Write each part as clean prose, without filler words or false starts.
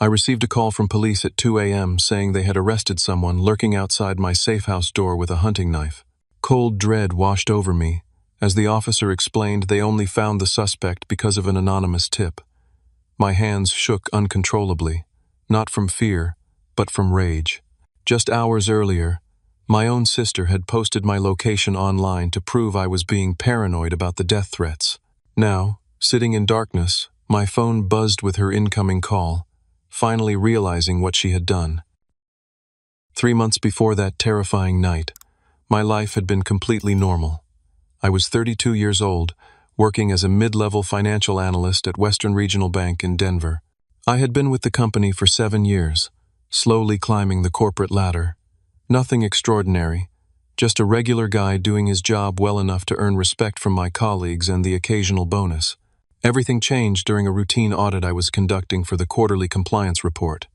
I received a call from police at 2 a.m. saying they had arrested someone lurking outside my safe house door with a hunting knife. Cold dread washed over me, as the officer explained they only found the suspect because of an anonymous tip. My hands shook uncontrollably, not from fear, but from rage. Just hours earlier, my own sister had posted my location online to prove I was being paranoid about the death threats. Now, sitting in darkness, my phone buzzed with her incoming call, finally realizing what she had done. 3 months before that terrifying night, my life had been completely normal. I was 32 years old, working as a mid-level financial analyst at Western Regional Bank in Denver. I had been with the company for 7 years, slowly climbing the corporate ladder. Nothing extraordinary, just a regular guy doing his job well enough to earn respect from my colleagues and the occasional bonus. Everything changed during a routine audit I was conducting for the quarterly compliance report.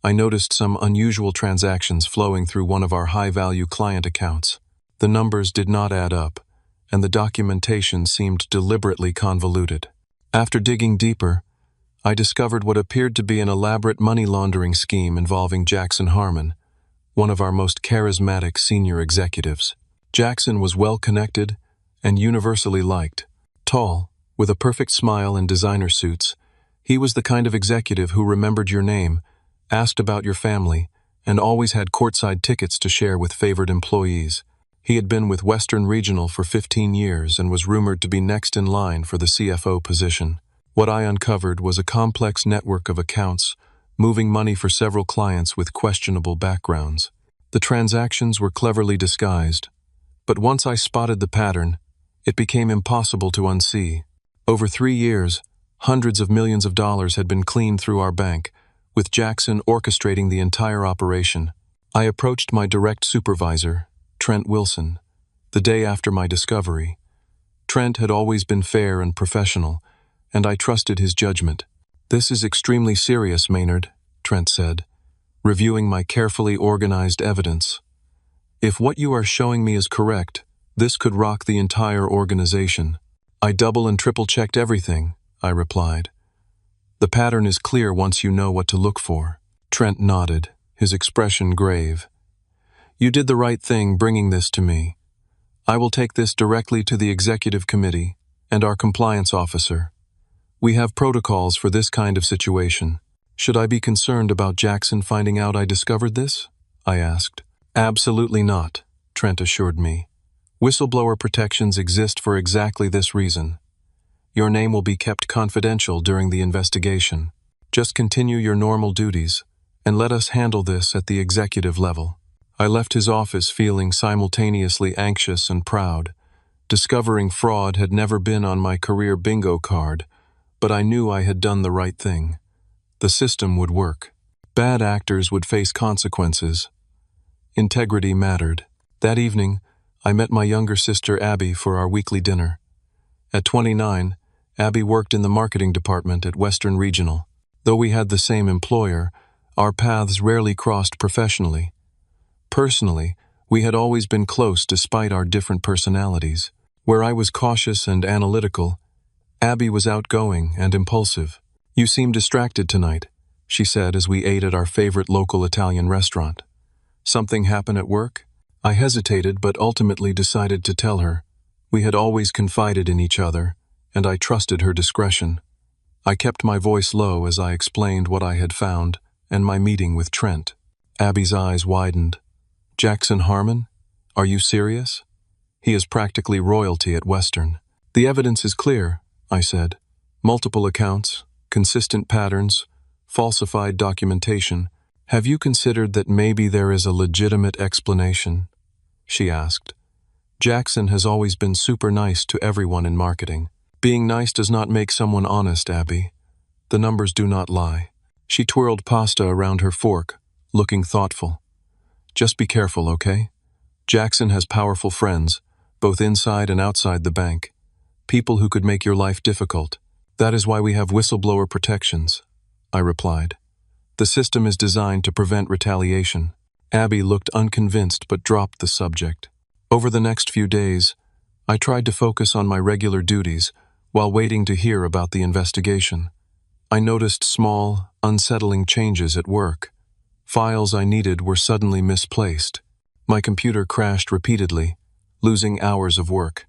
I noticed some unusual transactions flowing through one of our high-value client accounts. The numbers did not add up, and the documentation seemed deliberately convoluted. After digging deeper, I discovered what appeared to be an elaborate money laundering scheme involving Jackson Harmon, one of our most charismatic senior executives. Jackson was well-connected and universally liked. Tall, with a perfect smile and designer suits, he was the kind of executive who remembered your name, asked about your family, and always had courtside tickets to share with favored employees. He had been with Western Regional for 15 years and was rumored to be next in line for the CFO position. What I uncovered was a complex network of accounts, moving money for several clients with questionable backgrounds. The transactions were cleverly disguised, but once I spotted the pattern, it became impossible to unsee. Over 3 years, hundreds of millions of dollars had been cleaned through our bank, with Jackson orchestrating the entire operation. I approached my direct supervisor, Trent Wilson, the day after my discovery. Trent had always been fair and professional, and I trusted his judgment. "This is extremely serious, Maynard," Trent said, reviewing my carefully organized evidence. "If what you are showing me is correct, this could rock the entire organization." "I double and triple-checked everything," I replied. "The pattern is clear once you know what to look for." Trent nodded, his expression grave. "You did the right thing bringing this to me. I will take this directly to the executive committee and our compliance officer. We have protocols for this kind of situation. Should I be concerned about Jackson finding out I discovered this?" I asked. "Absolutely not," Trent assured me. "Whistleblower protections exist for exactly this reason. Your name will be kept confidential during the investigation. Just continue your normal duties, and let us handle this at the executive level." I left his office feeling simultaneously anxious and proud. Discovering fraud had never been on my career bingo card, but I knew I had done the right thing. The system would work. Bad actors would face consequences. Integrity mattered. That evening, I met my younger sister Abby for our weekly dinner. At 29, Abby worked in the marketing department at Western Regional. Though we had the same employer, our paths rarely crossed professionally. Personally, we had always been close despite our different personalities. Where I was cautious and analytical, Abby was outgoing and impulsive. "You seem distracted tonight," she said as we ate at our favorite local Italian restaurant. "Something happen at work?" I hesitated but ultimately decided to tell her. We had always confided in each other, and I trusted her discretion. I kept my voice low as I explained what I had found and my meeting with Trent. Abby's eyes widened. "Jackson Harmon? Are you serious? He is practically royalty at Western." "The evidence is clear," I said. "Multiple accounts, consistent patterns, falsified documentation. Have you considered that maybe there is a legitimate explanation?" she asked. "Jackson has always been super nice to everyone in marketing." "Being nice does not make someone honest, Abby. The numbers do not lie." She twirled pasta around her fork, looking thoughtful. "Just be careful, okay? Jackson has powerful friends, both inside and outside the bank. People who could make your life difficult. That is why we have whistleblower protections," I replied. "The system is designed to prevent retaliation." Abby looked unconvinced but dropped the subject. Over the next few days, I tried to focus on my regular duties while waiting to hear about the investigation. I noticed small, unsettling changes at work. Files I needed were suddenly misplaced. My computer crashed repeatedly, losing hours of work.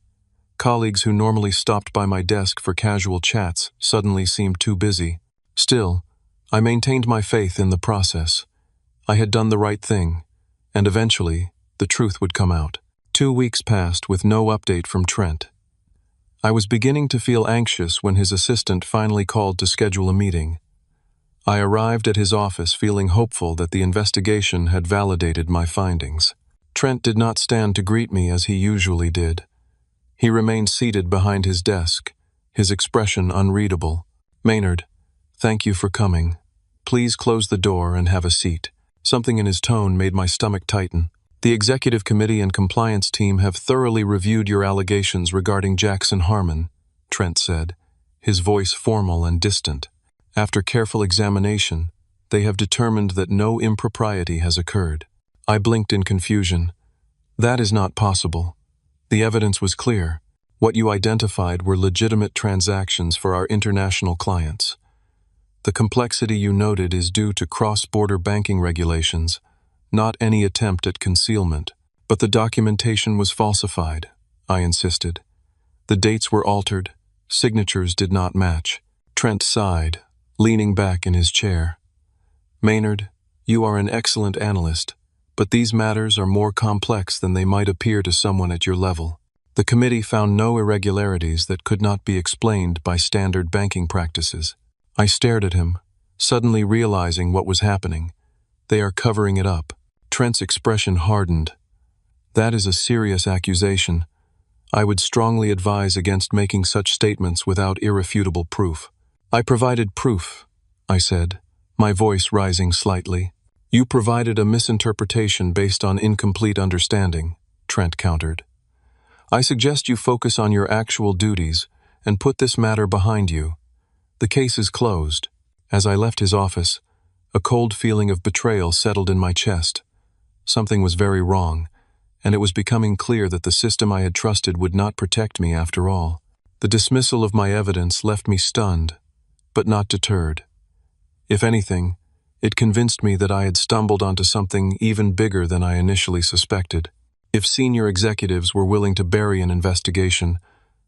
Colleagues who normally stopped by my desk for casual chats suddenly seemed too busy. Still, I maintained my faith in the process. I had done the right thing, and eventually, the truth would come out. 2 weeks passed with no update from Trent. I was beginning to feel anxious when his assistant finally called to schedule a meeting. I arrived at his office feeling hopeful that the investigation had validated my findings. Trent did not stand to greet me as he usually did. He remained seated behind his desk, his expression unreadable. "Maynard, thank you for coming. Please close the door and have a seat." Something in his tone made my stomach tighten. "The executive committee and compliance team have thoroughly reviewed your allegations regarding Jackson Harmon," Trent said, his voice formal and distant. "After careful examination, they have determined that no impropriety has occurred." I blinked in confusion. "That is not possible. The evidence was clear. What you identified were legitimate transactions for our international clients. The complexity you noted is due to cross-border banking regulations, not any attempt at concealment. But the documentation was falsified," I insisted. "The dates were altered, signatures did not match." Trent sighed, leaning back in his chair. "Maynard, you are an excellent analyst, but these matters are more complex than they might appear to someone at your level. The committee found no irregularities that could not be explained by standard banking practices." I stared at him, suddenly realizing what was happening. They are covering it up. Trent's expression hardened. "That is a serious accusation. I would strongly advise against making such statements without irrefutable proof." "I provided proof," I said, my voice rising slightly. "You provided a misinterpretation based on incomplete understanding," Trent countered. "I suggest you focus on your actual duties and put this matter behind you. The case is closed." As I left his office, a cold feeling of betrayal settled in my chest. Something was very wrong, and it was becoming clear that the system I had trusted would not protect me after all. The dismissal of my evidence left me stunned, but not deterred. If anything, it convinced me that I had stumbled onto something even bigger than I initially suspected. If senior executives were willing to bury an investigation,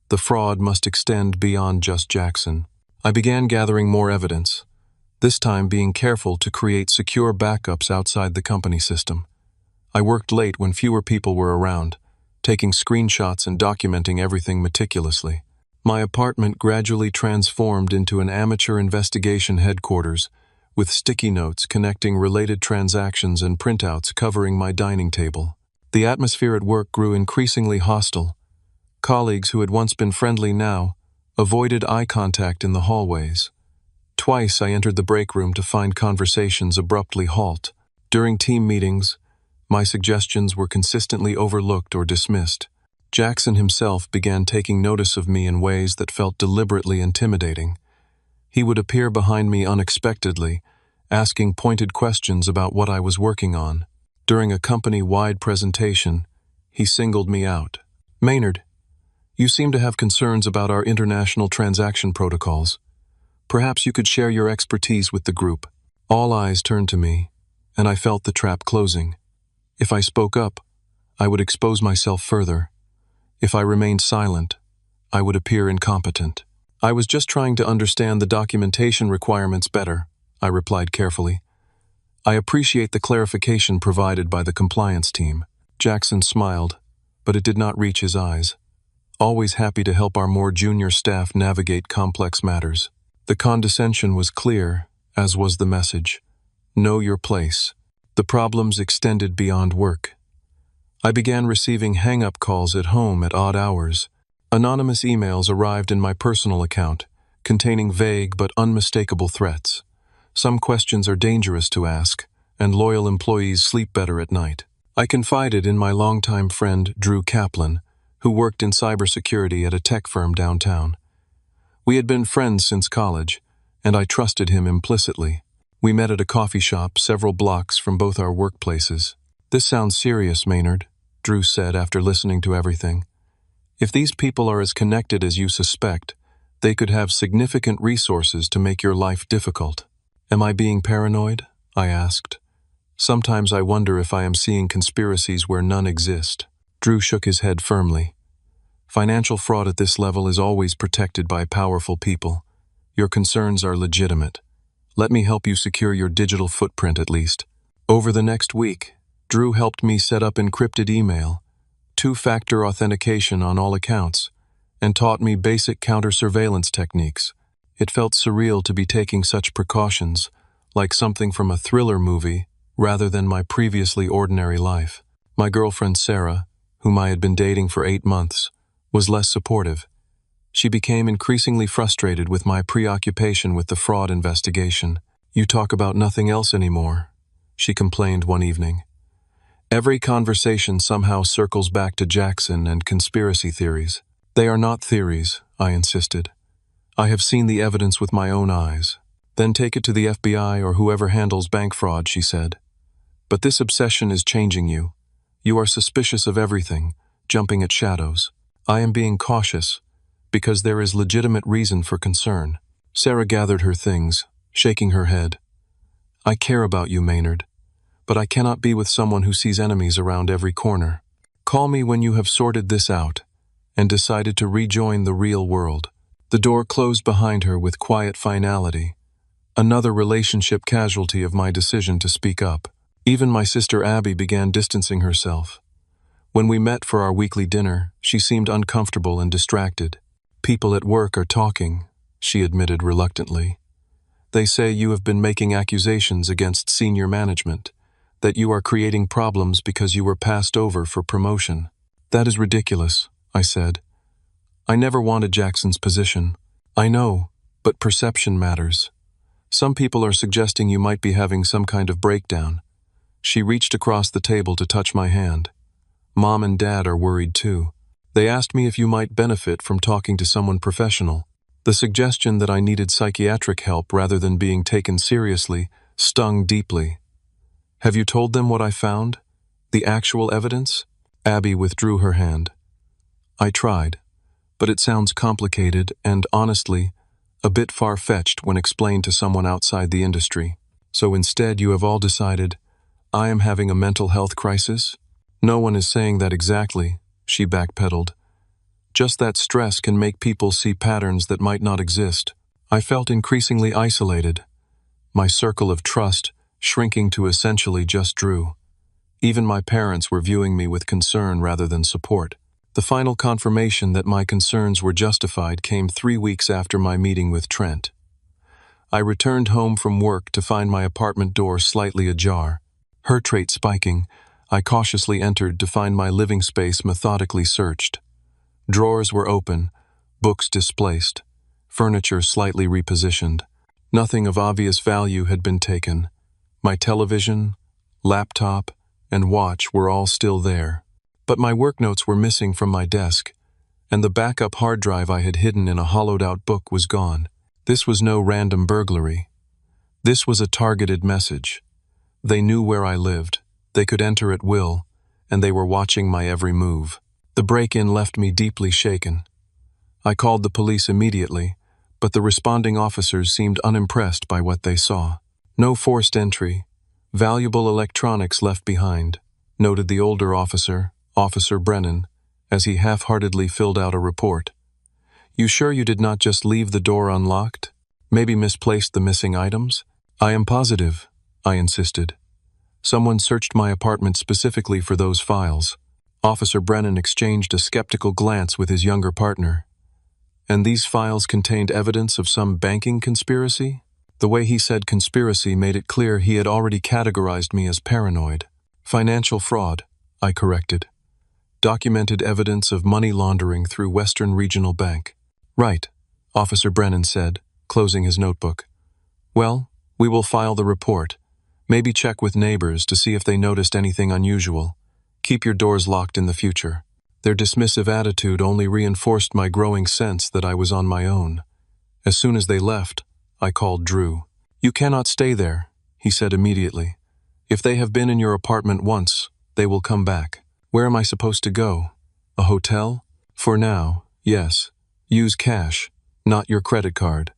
the fraud must extend beyond just Jackson. I began gathering more evidence, this time being careful to create secure backups outside the company system. I worked late when fewer people were around, taking screenshots and documenting everything meticulously. My apartment gradually transformed into an amateur investigation headquarters, with sticky notes connecting related transactions and printouts covering my dining table. The atmosphere at work grew increasingly hostile. Colleagues who had once been friendly now avoided eye contact in the hallways. Twice I entered the break room to find conversations abruptly halt. During team meetings, my suggestions were consistently overlooked or dismissed. Jackson himself began taking notice of me in ways that felt deliberately intimidating. He would appear behind me unexpectedly, asking pointed questions about what I was working on. During a company-wide presentation, he singled me out. "Maynard, you seem to have concerns about our international transaction protocols. Perhaps you could share your expertise with the group." All eyes turned to me, and I felt the trap closing. If I spoke up, I would expose myself further. If I remained silent, I would appear incompetent. "I was just trying to understand the documentation requirements better," I replied carefully. "I appreciate the clarification provided by the compliance team." Jackson smiled, but it did not reach his eyes. Always happy to help our more junior staff navigate complex matters. The condescension was clear, as was the message. Know your place. The problems extended beyond work. I began receiving hang-up calls at home at odd hours. Anonymous emails arrived in my personal account, containing vague but unmistakable threats. Some questions are dangerous to ask, and loyal employees sleep better at night. I confided in my longtime friend Drew Kaplan, who worked in cybersecurity at a tech firm downtown. We had been friends since college, and I trusted him implicitly. We met at a coffee shop several blocks from both our workplaces. "This sounds serious, Maynard," Drew said after listening to everything. "If these people are as connected as you suspect, They could have significant resources to make your life difficult. Am I being paranoid? I asked. Sometimes I wonder if I am seeing conspiracies where none exist. Drew shook his head firmly. Financial fraud at this level is always protected by powerful people. Your concerns are legitimate. Let me help you secure your digital footprint at least. Over the next week, Drew helped me set up encrypted email, two-factor authentication on all accounts, and taught me basic counter-surveillance techniques. It felt surreal to be taking such precautions, like something from a thriller movie, rather than my previously ordinary life. My girlfriend Sarah, whom I had been dating for 8 months, was less supportive. She became increasingly frustrated with my preoccupation with the fraud investigation. "You talk about nothing else anymore," she complained one evening. "Every conversation somehow circles back to Jackson and conspiracy theories." "They are not theories," I insisted. "I have seen the evidence with my own eyes." "Then take it to the FBI or whoever handles bank fraud," she said. "But this obsession is changing you. You are suspicious of everything, jumping at shadows." "I am being cautious, because there is legitimate reason for concern." Sarah gathered her things, shaking her head. "I care about you, Maynard, but I cannot be with someone who sees enemies around every corner. Call me when you have sorted this out and decided to rejoin the real world." The door closed behind her with quiet finality, another relationship casualty of my decision to speak up. Even my sister Abby began distancing herself. When we met for our weekly dinner, she seemed uncomfortable and distracted. "People at work are talking," she admitted reluctantly. "They say you have been making accusations against senior management, that you are creating problems because you were passed over for promotion." "That is ridiculous," I said. "I never wanted Jackson's position." "I know, but perception matters. Some people are suggesting you might be having some kind of breakdown." She reached across the table to touch my hand. "Mom and Dad are worried too. They asked me if you might benefit from talking to someone professional." The suggestion that I needed psychiatric help rather than being taken seriously stung deeply. "Have you told them what I found? The actual evidence?" Abby withdrew her hand. "I tried, but it sounds complicated and, honestly, a bit far-fetched when explained to someone outside the industry. So instead you have all decided I am having a mental health crisis?" "No one is saying that exactly," she backpedaled. "Just that stress can make people see patterns that might not exist." I felt increasingly isolated, my circle of trust shrinking to essentially just Drew. Even my parents were viewing me with concern rather than support. The final confirmation that my concerns were justified came 3 weeks after my meeting with Trent. I returned home from work to find my apartment door slightly ajar. Heart rate spiking, I cautiously entered to find my living space methodically searched. Drawers were open, books displaced, furniture slightly repositioned. Nothing of obvious value had been taken. My television, laptop, and watch were all still there. But my work notes were missing from my desk, and the backup hard drive I had hidden in a hollowed-out book was gone. This was no random burglary. This was a targeted message. They knew where I lived, they could enter at will, and they were watching my every move. The break-in left me deeply shaken. I called the police immediately, but the responding officers seemed unimpressed by what they saw. "No forced entry. Valuable electronics left behind," noted the older officer, Officer Brennan, as he half-heartedly filled out a report. "You sure you did not just leave the door unlocked? Maybe misplaced the missing items?" "I am positive," I insisted. "Someone searched my apartment specifically for those files." Officer Brennan exchanged a skeptical glance with his younger partner. "And these files contained evidence of some banking conspiracy?" The way he said conspiracy made it clear he had already categorized me as paranoid. "Financial fraud," I corrected. "Documented evidence of money laundering through Western Regional Bank." "Right," Officer Brennan said, closing his notebook. "Well, we will file the report. Maybe check with neighbors to see if they noticed anything unusual. Keep your doors locked in the future." Their dismissive attitude only reinforced my growing sense that I was on my own. As soon as they left, I called Drew. "You cannot stay there," he said immediately. "If they have been in your apartment once, they will come back." "Where am I supposed to go? A hotel?" "For now, yes. Use cash. Not your credit card.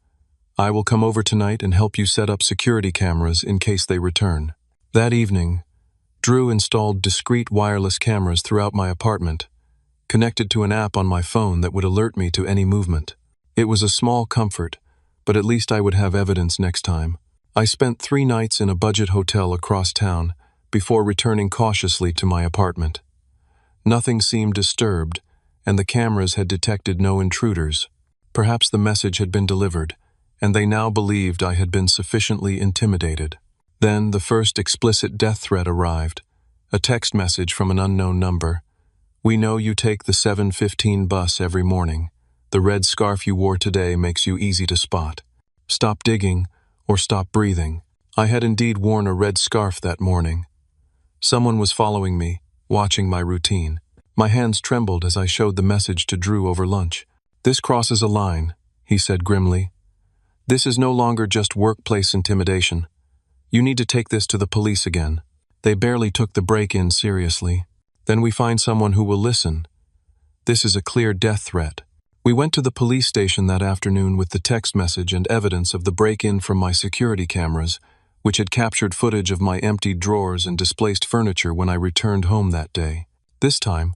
I will come over tonight and help you set up security cameras in case they return. That evening, Drew installed discrete wireless cameras throughout my apartment, connected to an app on my phone that would alert me to any movement. It was a small comfort, but at least I would have evidence next time. I spent 3 nights in a budget hotel across town before returning cautiously to my apartment. Nothing seemed disturbed, and the cameras had detected no intruders. Perhaps the message had been delivered, and they now believed I had been sufficiently intimidated. Then the first explicit death threat arrived, a text message from an unknown number. "We know you take the 7:15 bus every morning. The red scarf you wore today makes you easy to spot. Stop digging or stop breathing." I had indeed worn a red scarf that morning. Someone was following me, watching my routine. My hands trembled as I showed the message to Drew over lunch. "This crosses a line," he said grimly. "This is no longer just workplace intimidation. You need to take this to the police again." They barely took the break-in seriously. "Then we find someone who will listen. This is a clear death threat." We went to the police station that afternoon with the text message and evidence of the break-in from my security cameras, which had captured footage of my emptied drawers and displaced furniture when I returned home that day. This time,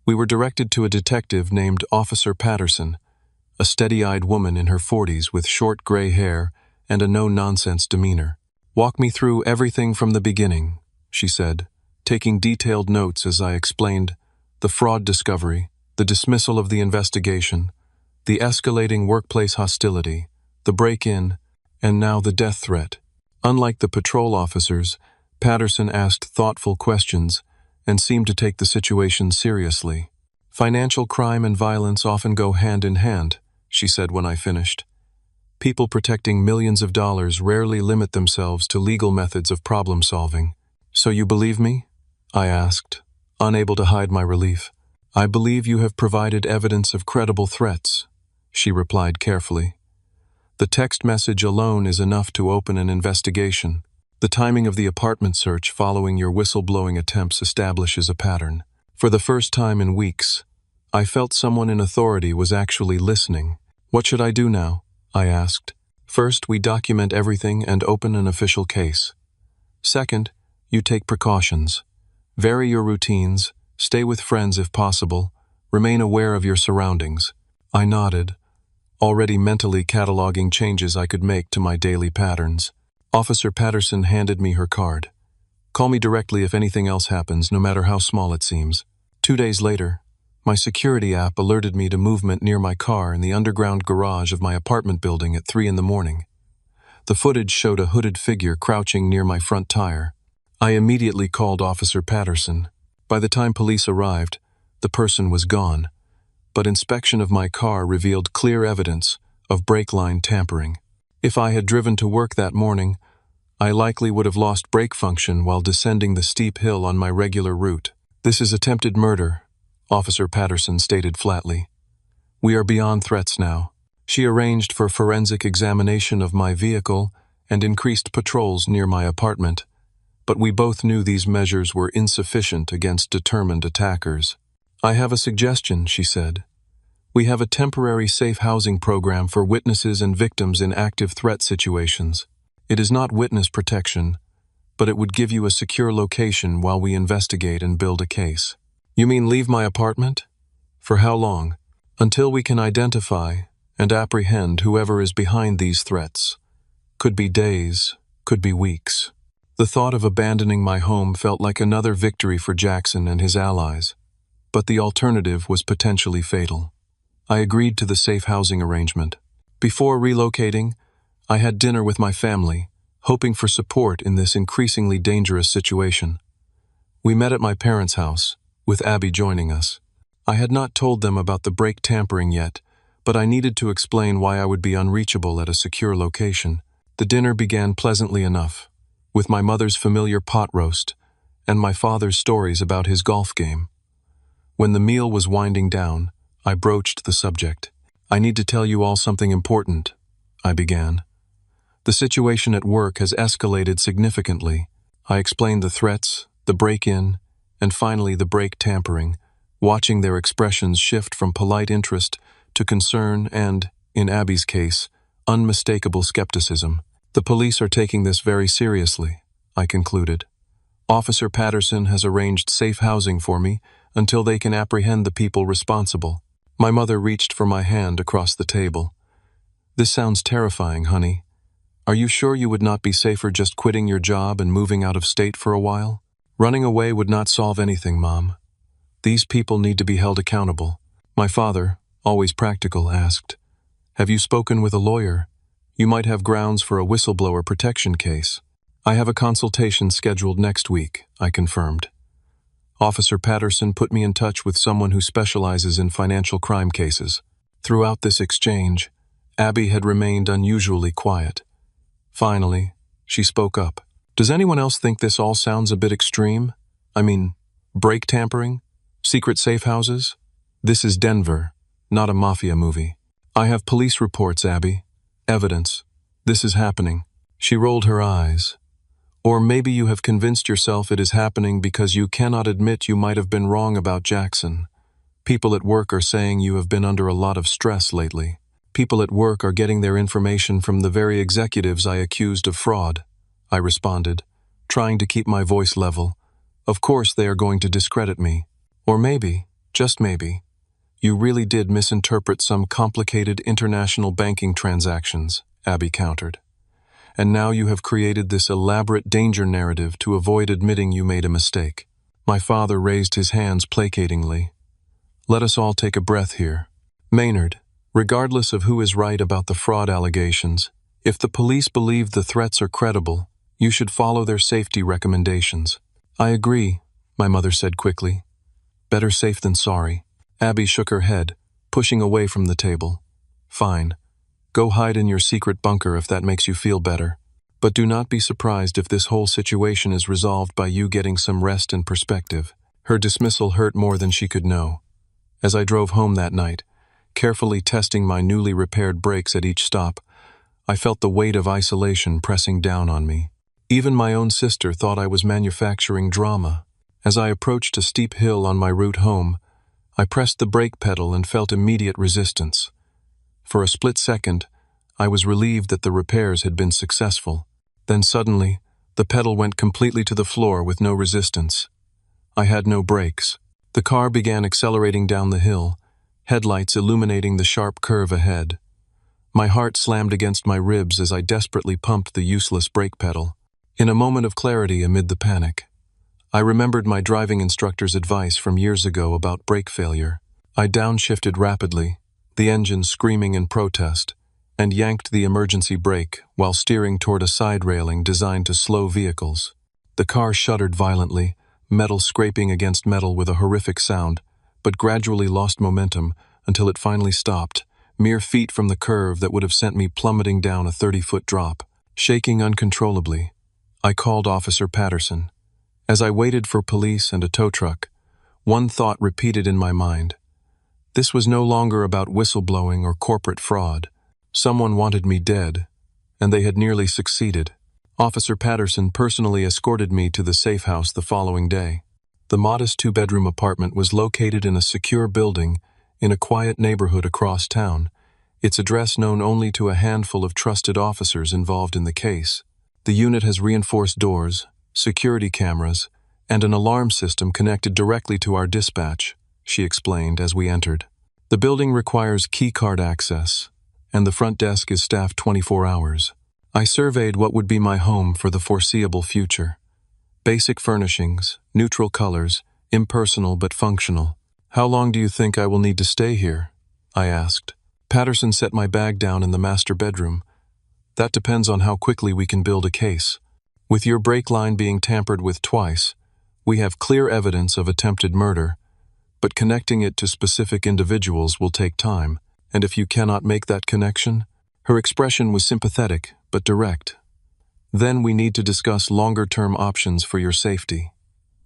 we were directed to a detective named Officer Patterson, a steady-eyed woman in her 40s with short gray hair and a no-nonsense demeanor. "Walk me through everything from the beginning," she said, taking detailed notes as I explained the fraud discovery, the dismissal of the investigation, the escalating workplace hostility, the break-in, and now the death threat. Unlike the patrol officers, Patterson asked thoughtful questions and seemed to take the situation seriously. "Financial crime and violence often go hand in hand," she said when I finished. "People protecting millions of dollars rarely limit themselves to legal methods of problem-solving." "So you believe me?" I asked, unable to hide my relief. "I believe you have provided evidence of credible threats," she replied carefully. "The text message alone is enough to open an investigation. The timing of the apartment search following your whistleblowing attempts establishes a pattern. For the first time in weeks, I felt someone in authority was actually listening." "What should I do now?" I asked. "First, we document everything and open an official case. Second, you take precautions. Vary your routines, stay with friends if possible, remain aware of your surroundings." I nodded, already mentally cataloging changes I could make to my daily patterns. Officer Patterson handed me her card. "Call me directly if anything else happens, no matter how small it seems." 2 days later, my security app alerted me to movement near my car in the underground garage of my apartment building at 3 in the morning. The footage showed a hooded figure crouching near my front tire. I immediately called Officer Patterson. By the time police arrived, the person was gone, but inspection of my car revealed clear evidence of brake line tampering. If I had driven to work that morning, I likely would have lost brake function while descending the steep hill on my regular route. "This is attempted murder," Officer Patterson stated flatly. "We are beyond threats now." She arranged for forensic examination of my vehicle and increased patrols near my apartment, but we both knew these measures were insufficient against determined attackers. "I have a suggestion," she said. "We have a temporary safe housing program for witnesses and victims in active threat situations. It is not witness protection, but it would give you a secure location while we investigate and build a case." "You mean leave my apartment? For how long?" "Until we can identify and apprehend whoever is behind these threats. Could be days, could be weeks." The thought of abandoning my home felt like another victory for Jackson and his allies, but the alternative was potentially fatal. I agreed to the safe housing arrangement. Before relocating, I had dinner with my family, hoping for support in this increasingly dangerous situation. We met at my parents' house, with Abby joining us. I had not told them about the brake tampering yet, but I needed to explain why I would be unreachable at a secure location. The dinner began pleasantly enough, with my mother's familiar pot roast and my father's stories about his golf game. When the meal was winding down, I broached the subject. "I need to tell you all something important," I began. "The situation at work has escalated significantly." I explained the threats, the break-in, and finally the brake tampering, watching their expressions shift from polite interest to concern and in Abby's case, unmistakable skepticism. The police are taking this very seriously, I concluded. Officer Patterson has arranged safe housing for me until they can apprehend the people responsible. My mother reached for my hand across the table. This sounds terrifying, honey. Are you sure you would not be safer just quitting your job and moving out of state for a while? Running away would not solve anything, Mom. These people need to be held accountable. My father, always practical, asked, "Have you spoken with a lawyer? You might have grounds for a whistleblower protection case." "I have a consultation scheduled next week," I confirmed. Officer Patterson put me in touch with someone who specializes in financial crime cases. Throughout this exchange, Abby had remained unusually quiet. Finally, she spoke up. "Does anyone else think this all sounds a bit extreme? I mean, brake tampering? Secret safe houses? This is Denver, not a mafia movie. I have police reports, Abby. Evidence. This is happening." She rolled her eyes. "Or maybe you have convinced yourself it is happening because you cannot admit you might have been wrong about Jackson. People at work are saying you have been under a lot of stress lately. People at work are getting their information from the very executives I accused of fraud," I responded, trying to keep my voice level. "Of course they are going to discredit me. Or maybe, just maybe, you really did misinterpret some complicated international banking transactions," Abby countered. "And now you have created this elaborate danger narrative to avoid admitting you made a mistake." My father raised his hands placatingly. "Let us all take a breath here. Maynard, regardless of who is right about the fraud allegations, if the police believe the threats are credible, you should follow their safety recommendations." "I agree," my mother said quickly. "Better safe than sorry." Abby shook her head, pushing away from the table. "Fine. Go hide in your secret bunker if that makes you feel better. But do not be surprised if this whole situation is resolved by you getting some rest and perspective." Her dismissal hurt more than she could know. As I drove home that night, carefully testing my newly repaired brakes at each stop, I felt the weight of isolation pressing down on me. Even my own sister thought I was manufacturing drama. As I approached a steep hill on my route home, I pressed the brake pedal and felt immediate resistance. For a split second, I was relieved that the repairs had been successful. Then suddenly, the pedal went completely to the floor with no resistance. I had no brakes. The car began accelerating down the hill, headlights illuminating the sharp curve ahead. My heart slammed against my ribs as I desperately pumped the useless brake pedal. In a moment of clarity amid the panic, I remembered my driving instructor's advice from years ago about brake failure. I downshifted rapidly, the engine screaming in protest, and yanked the emergency brake while steering toward a side railing designed to slow vehicles. The car shuddered violently, metal scraping against metal with a horrific sound, but gradually lost momentum until it finally stopped, mere feet from the curve that would have sent me plummeting down a 30-foot drop. Shaking uncontrollably, I called Officer Patterson. As I waited for police and a tow truck, one thought repeated in my mind. This was no longer about whistleblowing or corporate fraud. Someone wanted me dead, and they had nearly succeeded. Officer Patterson personally escorted me to the safe house the following day. The modest two-bedroom apartment was located in a secure building in a quiet neighborhood across town, its address known only to a handful of trusted officers involved in the case. The unit has reinforced doors, security cameras, and an alarm system connected directly to our dispatch, she explained as we entered. The building requires keycard access, and the front desk is staffed 24 hours. I surveyed what would be my home for the foreseeable future. Basic furnishings, neutral colors, impersonal but functional. "How long do you think I will need to stay here?" I asked. Patterson set my bag down in the master bedroom. "That depends on how quickly we can build a case. With your brake line being tampered with twice, we have clear evidence of attempted murder, but connecting it to specific individuals will take time, and if you cannot make that connection..." Her expression was sympathetic, but direct. "Then we need to discuss longer-term options for your safety.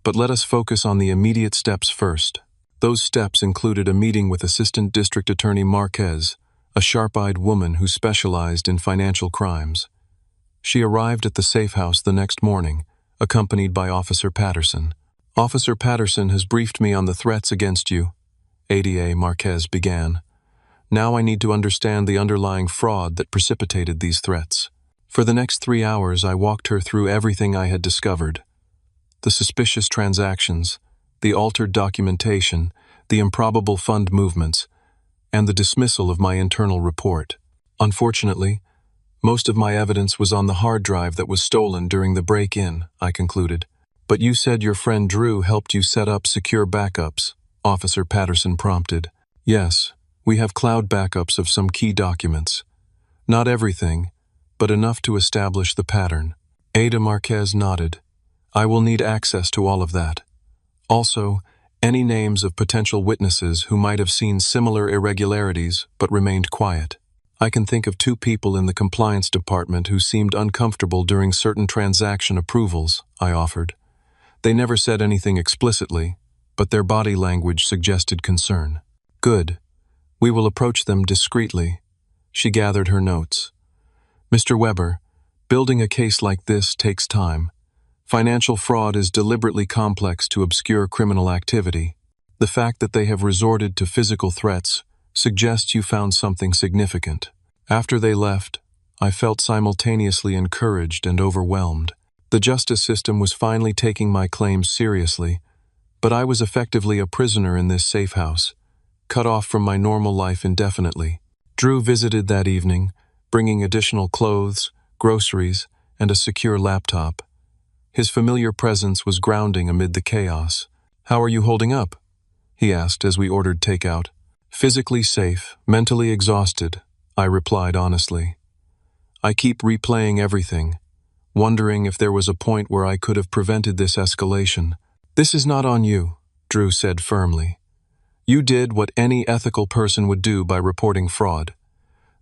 But let us focus on the immediate steps first." Those steps included a meeting with Assistant District Attorney Marquez, a sharp-eyed woman who specialized in financial crimes. She arrived at the safe house the next morning, accompanied by Officer Patterson. "Officer Patterson has briefed me on the threats against you," ADA Marquez began. Now I need to understand the underlying fraud that precipitated these threats. For the next 3 hours, I walked her through everything I had discovered. The suspicious transactions, the altered documentation, the improbable fund movements, and the dismissal of my internal report. Unfortunately, most of my evidence was on the hard drive that was stolen during the break-in, I concluded. But you said your friend Drew helped you set up secure backups, Officer Patterson prompted. Yes, we have cloud backups of some key documents. Not everything, but enough to establish the pattern. Ada Marquez nodded. I will need access to all of that. Also, any names of potential witnesses who might have seen similar irregularities but remained quiet. I can think of 2 people in the compliance department who seemed uncomfortable during certain transaction approvals, I offered. They never said anything explicitly, but their body language suggested concern. Good. We will approach them discreetly. She gathered her notes. Mr. Weber, building a case like this takes time. Financial fraud is deliberately complex to obscure criminal activity. The fact that they have resorted to physical threats suggests you found something significant. After they left, I felt simultaneously encouraged and overwhelmed. The justice system was finally taking my claims seriously, but I was effectively a prisoner in this safe house, cut off from my normal life indefinitely. Drew visited that evening, bringing additional clothes, groceries, and a secure laptop. His familiar presence was grounding amid the chaos. How are you holding up? He asked as we ordered takeout. Physically safe, mentally exhausted, I replied honestly. I keep replaying everything, wondering if there was a point where I could have prevented this escalation. This is not on you, Drew said firmly. You did what any ethical person would do by reporting fraud.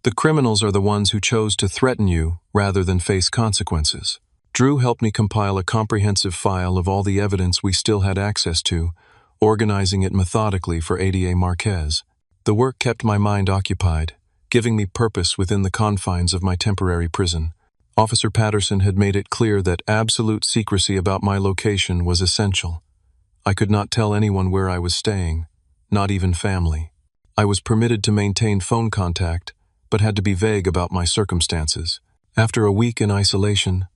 The criminals are the ones who chose to threaten you rather than face consequences. Drew helped me compile a comprehensive file of all the evidence we still had access to, organizing it methodically for Ada Marquez. The work kept my mind occupied, giving me purpose within the confines of my temporary prison. Officer Patterson had made it clear that absolute secrecy about my location was essential. I could not tell anyone where I was staying, not even family. I was permitted to maintain phone contact, but had to be vague about my circumstances. After a week in isolation,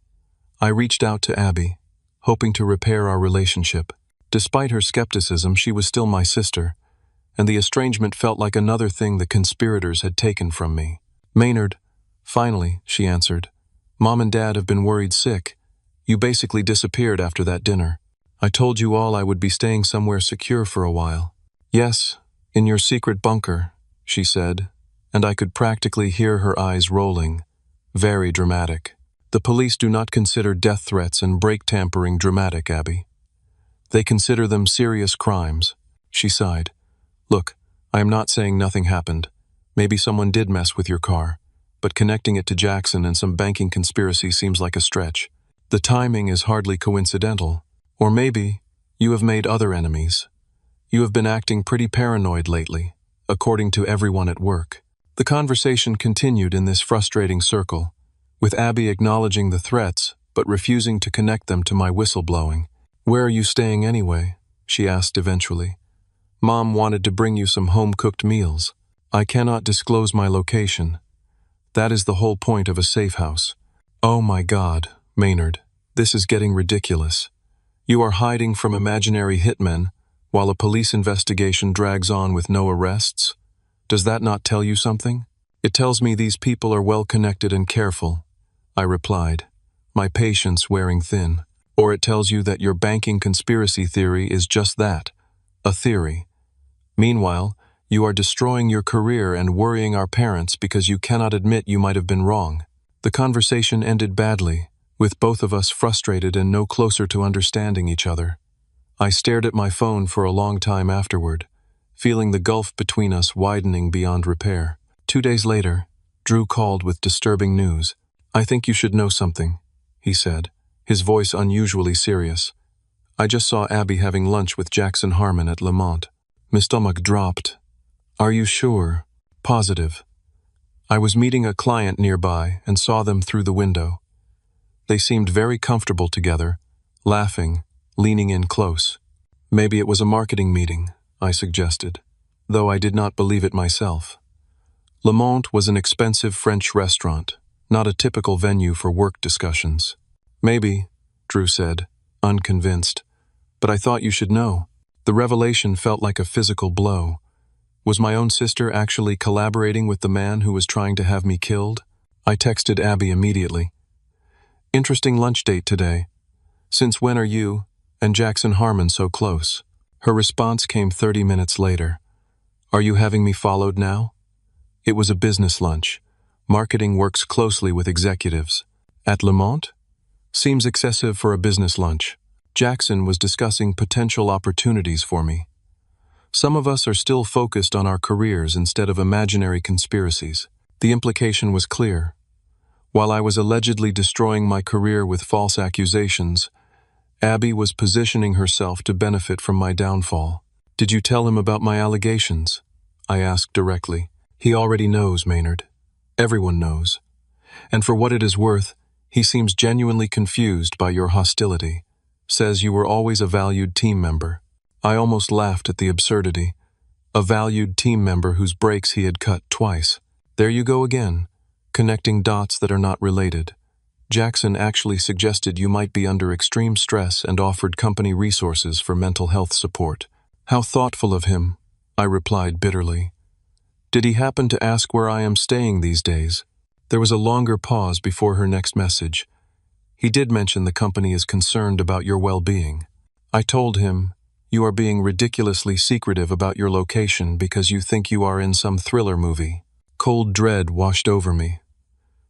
I reached out to Abby, hoping to repair our relationship. Despite her skepticism, she was still my sister, and the estrangement felt like another thing the conspirators had taken from me. Maynard, finally, she answered. Mom and Dad have been worried sick. You basically disappeared after that dinner. I told you all I would be staying somewhere secure for a while. Yes, in your secret bunker, she said, and I could practically hear her eyes rolling. Very dramatic. The police do not consider death threats and brake tampering dramatic, Abby. They consider them serious crimes. She sighed. Look, I am not saying nothing happened. Maybe someone did mess with your car, but connecting it to Jackson and some banking conspiracy seems like a stretch. The timing is hardly coincidental. Or maybe you have made other enemies. You have been acting pretty paranoid lately, according to everyone at work. The conversation continued in this frustrating circle, with Abby acknowledging the threats but refusing to connect them to my whistleblowing. Where are you staying anyway? She asked eventually. Mom wanted to bring you some home-cooked meals. I cannot disclose my location. That is the whole point of a safe house. Oh my God, Maynard, this is getting ridiculous. You are hiding from imaginary hitmen while a police investigation drags on with no arrests? Does that not tell you something? It tells me these people are well-connected and careful, I replied, my patience wearing thin. Or it tells you that your banking conspiracy theory is just that, a theory. Meanwhile, you are destroying your career and worrying our parents because you cannot admit you might have been wrong. The conversation ended badly, with both of us frustrated and no closer to understanding each other. I stared at my phone for a long time afterward, feeling the gulf between us widening beyond repair. 2 days later, Drew called with disturbing news. I think you should know something, he said, his voice unusually serious. I just saw Abby having lunch with Jackson Harmon at Lamont. My stomach dropped. Are you sure? Positive. I was meeting a client nearby and saw them through the window. They seemed very comfortable together, laughing, leaning in close. Maybe it was a marketing meeting, I suggested, though I did not believe it myself. Le Monde was an expensive French restaurant, not a typical venue for work discussions. Maybe, Drew said, unconvinced, but I thought you should know. The revelation felt like a physical blow. Was my own sister actually collaborating with the man who was trying to have me killed? I texted Abby immediately. Interesting lunch date today. Since when are you and Jackson Harmon so close? Her response came 30 minutes later. Are you having me followed now? It was a business lunch. Marketing works closely with executives. At Le Monde? Seems excessive for a business lunch. Jackson was discussing potential opportunities for me. Some of us are still focused on our careers instead of imaginary conspiracies. The implication was clear. While I was allegedly destroying my career with false accusations, Abby was positioning herself to benefit from my downfall. Did you tell him about my allegations? I asked directly. He already knows, Maynard. Everyone knows. And for what it is worth, he seems genuinely confused by your hostility. Says you were always a valued team member. I almost laughed at the absurdity. A valued team member whose breaks he had cut twice. There you go again, connecting dots that are not related. Jackson actually suggested you might be under extreme stress and offered company resources for mental health support. How thoughtful of him, I replied bitterly. Did he happen to ask where I am staying these days? There was a longer pause before her next message. He did mention the company is concerned about your well-being. I told him, you are being ridiculously secretive about your location because you think you are in some thriller movie. Cold dread washed over me.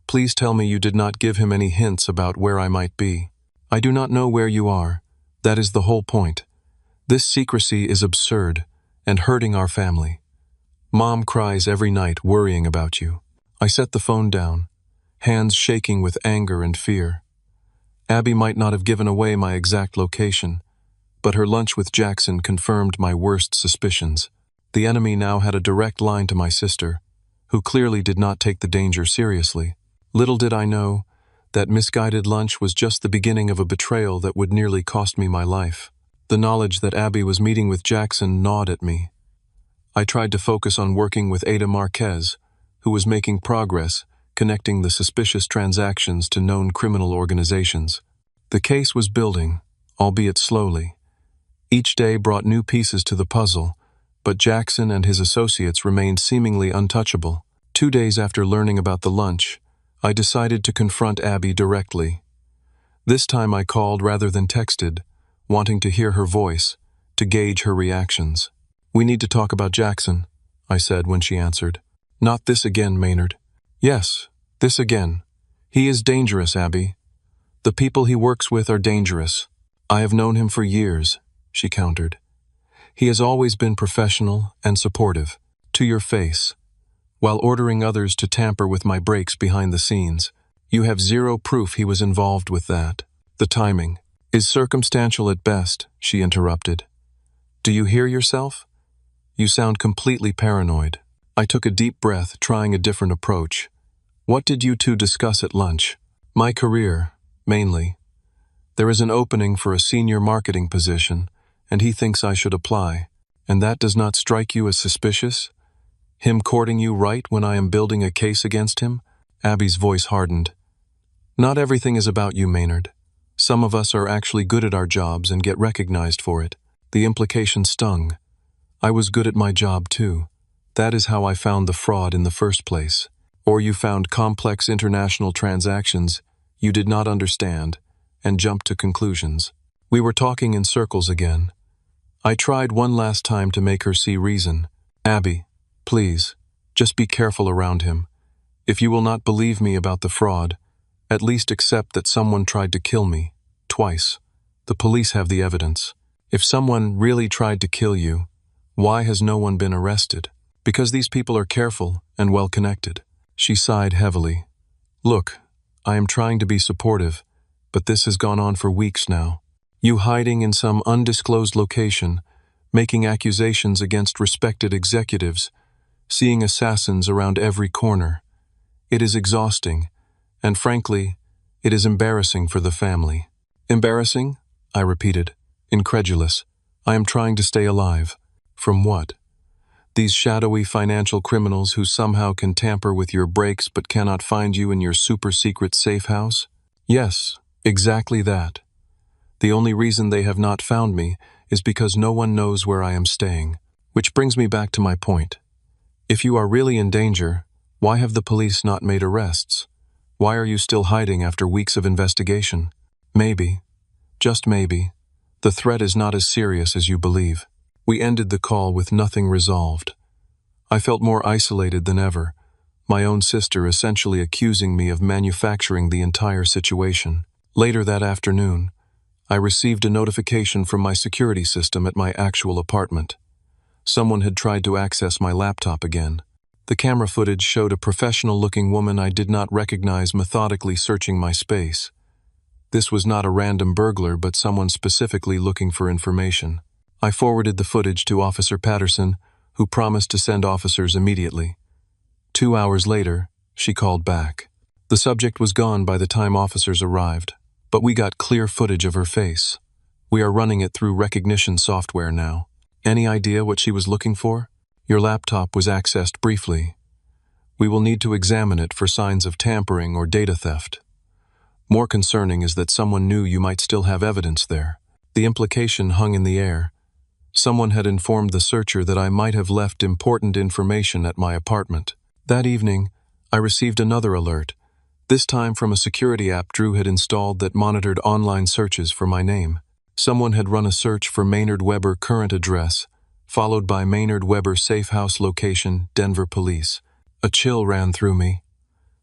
Please tell me you did not give him any hints about where I might be. I do not know where you are. That is the whole point. This secrecy is absurd and hurting our family. Mom cries every night worrying about you. I set the phone down, hands shaking with anger and fear. Abby might not have given away my exact location, but her lunch with Jackson confirmed my worst suspicions. The enemy now had a direct line to my sister, who clearly did not take the danger seriously. Little did I know that misguided lunch was just the beginning of a betrayal that would nearly cost me my life. The knowledge that Abby was meeting with Jackson gnawed at me. I tried to focus on working with Ada Marquez, who was making progress, connecting the suspicious transactions to known criminal organizations. The case was building, albeit slowly. Each day brought new pieces to the puzzle, but Jackson and his associates remained seemingly untouchable. 2 days after learning about the lunch, I decided to confront Abby directly. This time I called rather than texted, wanting to hear her voice, to gauge her reactions. We need to talk about Jackson, I said when she answered. Not this again, Maynard. Yes, this again. He is dangerous, Abby. The people he works with are dangerous. I have known him for years, she countered. He has always been professional and supportive, to your face. While ordering others to tamper with my breaks behind the scenes, you have zero proof he was involved with that. The timing is circumstantial at best, she interrupted. Do you hear yourself? You sound completely paranoid. I took a deep breath, trying a different approach. What did you two discuss at lunch? My career, mainly. There is an opening for a senior marketing position, and he thinks I should apply. And that does not strike you as suspicious? Him courting you right when I am building a case against him? Abby's voice hardened. Not everything is about you, Maynard. Some of us are actually good at our jobs and get recognized for it. The implication stung. I was good at my job too. That is how I found the fraud in the first place. Or you found complex international transactions you did not understand and jumped to conclusions. We were talking in circles again. I tried one last time to make her see reason. Abby, please, just be careful around him. If you will not believe me about the fraud, at least accept that someone tried to kill me, twice. The police have the evidence. If someone really tried to kill you, why has no one been arrested? Because these people are careful and well-connected. She sighed heavily. Look, I am trying to be supportive, but this has gone on for weeks now. You hiding in some undisclosed location, making accusations against respected executives, seeing assassins around every corner. It is exhausting, and frankly, it is embarrassing for the family. Embarrassing? I repeated, incredulous. I am trying to stay alive. From what? These shadowy financial criminals who somehow can tamper with your brakes but cannot find you in your super-secret safe house? Yes, exactly that. The only reason they have not found me is because no one knows where I am staying. Which brings me back to my point. If you are really in danger, why have the police not made arrests? Why are you still hiding after weeks of investigation? Maybe, just maybe, the threat is not as serious as you believe. We ended the call with nothing resolved. I felt more isolated than ever, my own sister essentially accusing me of manufacturing the entire situation. Later that afternoon, I received a notification from my security system at my actual apartment. Someone had tried to access my laptop again. The camera footage showed a professional-looking woman I did not recognize methodically searching my space. This was not a random burglar, but someone specifically looking for information. I forwarded the footage to Officer Patterson, who promised to send officers immediately. 2 hours later, she called back. The subject was gone by the time officers arrived, but we got clear footage of her face. We are running it through recognition software now. Any idea what she was looking for? Your laptop was accessed briefly. We will need to examine it for signs of tampering or data theft. More concerning is that someone knew you might still have evidence there. The implication hung in the air. Someone had informed the searcher that I might have left important information at my apartment. That evening, I received another alert, this time from a security app Drew had installed that monitored online searches for my name. Someone had run a search for Maynard Weber current address, followed by Maynard Weber safe house location, Denver police. A chill ran through me.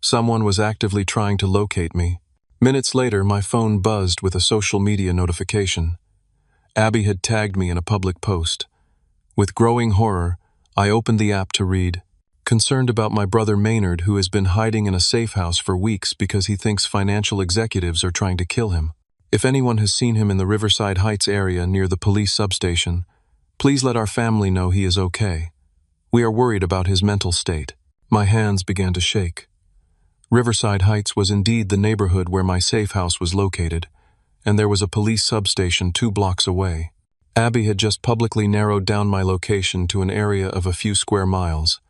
Someone was actively trying to locate me. Minutes later, my phone buzzed with a social media notification. Abby had tagged me in a public post. With growing horror, I opened the app to read, "Concerned about my brother Maynard, who has been hiding in a safe house for weeks because he thinks financial executives are trying to kill him. If anyone has seen him in the Riverside Heights area near the police substation, please let our family know he is okay. We are worried about his mental state." My hands began to shake. Riverside Heights was indeed the neighborhood where my safe house was located, and there was a police substation 2 blocks away. Abby had just publicly narrowed down my location to an area of a few square miles.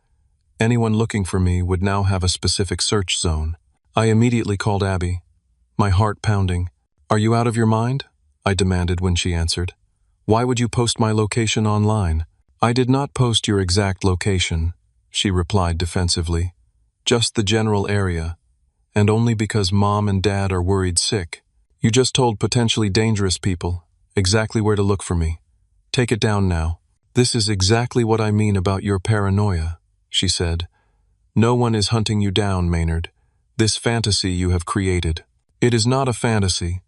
Anyone looking for me would now have a specific search zone. I immediately called Abby, my heart pounding. "Are you out of your mind?" I demanded when she answered. "Why would you post my location online?" "I did not post your exact location," she replied defensively. "Just the general area, and only because Mom and Dad are worried sick. You just told potentially dangerous people exactly where to look for me. Take it down now." "This is exactly what I mean about your paranoia," she said. "No one is hunting you down, Maynard. This fantasy you have created. It is not a fantasy.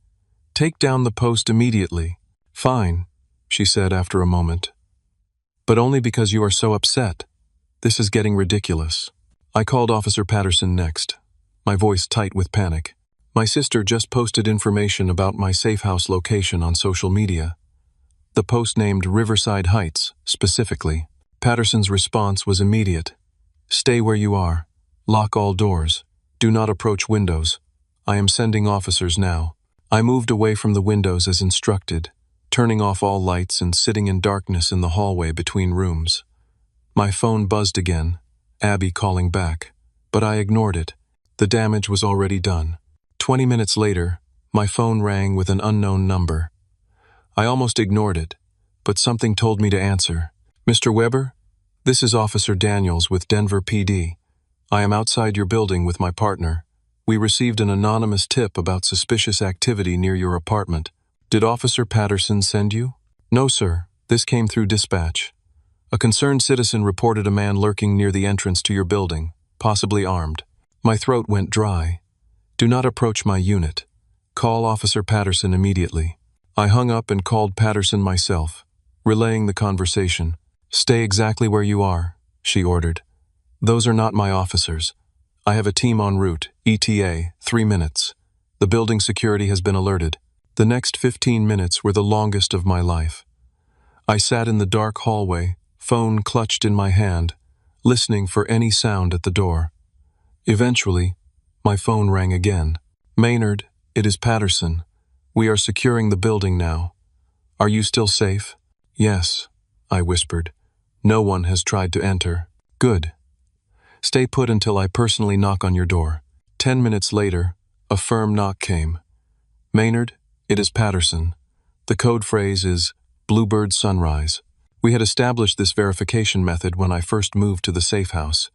Take down the post immediately." "Fine," she said after a moment. "But only because you are so upset. This is getting ridiculous." I called Officer Patterson next, my voice tight with panic. My sister just posted information about my safe house location on social media. The post named Riverside Heights, specifically. Patterson's response was immediate. "Stay where you are. Lock all doors. Do not approach windows. I am sending officers now." I moved away from the windows as instructed, turning off all lights and sitting in darkness in the hallway between rooms. My phone buzzed again, Abby calling back, but I ignored it. The damage was already done. 20 minutes later, my phone rang with an unknown number. I almost ignored it, but something told me to answer. "Mr. Weber, this is Officer Daniels with Denver PD. I am outside your building with my partner. We received an anonymous tip about suspicious activity near your apartment. Did Officer Patterson send you?" "No, sir. This came through dispatch. A concerned citizen reported a man lurking near the entrance to your building, possibly armed." My throat went dry. "Do not approach my unit. Call Officer Patterson immediately." I hung up and called Patterson myself, relaying the conversation. "Stay exactly where you are," she ordered. "Those are not my officers. I have a team en route, ETA, 3 minutes. The building security has been alerted." The next 15 minutes were the longest of my life. I sat in the dark hallway, phone clutched in my hand, listening for any sound at the door. Eventually, my phone rang again. "Maynard, it is Patterson. We are securing the building now. Are you still safe?" "Yes," I whispered. No one has tried to enter. Good. Stay put until I personally knock on your door. 10 minutes later, a firm knock came. Maynard, it is Patterson. The code phrase is Bluebird Sunrise. We had established this verification method when I first moved to the safe house.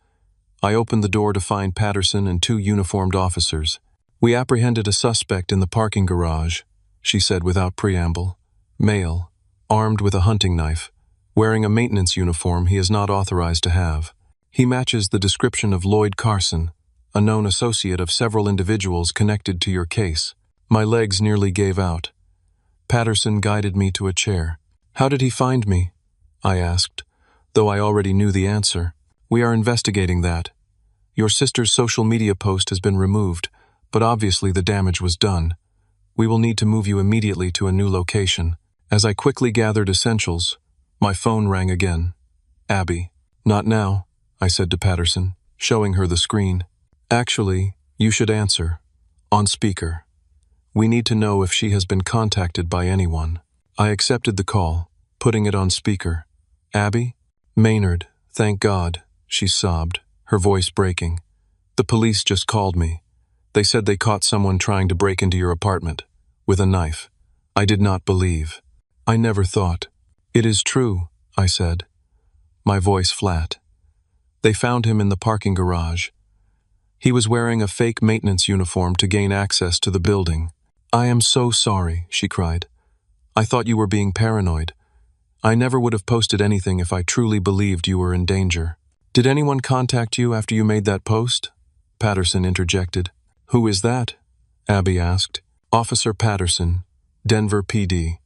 I opened the door to find Patterson and 2 uniformed officers. We apprehended a suspect in the parking garage, she said without preamble. Male, armed with a hunting knife, wearing a maintenance uniform he is not authorized to have. He matches the description of Lloyd Carson, a known associate of several individuals connected to your case. My legs nearly gave out. Patterson guided me to a chair. How did he find me? I asked, though I already knew the answer. We are investigating that. Your sister's social media post has been removed, but obviously the damage was done. We will need to move you immediately to a new location. As I quickly gathered essentials, my phone rang again. Abby. Not now, I said to Patterson, showing her the screen. Actually, you should answer. On speaker. We need to know if she has been contacted by anyone. I accepted the call, putting it on speaker. Abby? Maynard, thank God, she sobbed, her voice breaking. The police just called me. They said they caught someone trying to break into your apartment, with a knife. I did not believe. I never thought. It is true, I said, my voice flat. They found him in the parking garage. He was wearing a fake maintenance uniform to gain access to the building. I am so sorry, she cried. I thought you were being paranoid. I never would have posted anything if I truly believed you were in danger. Did anyone contact you after you made that post? Patterson interjected. Who is that? Abby asked. Officer Patterson, Denver PD.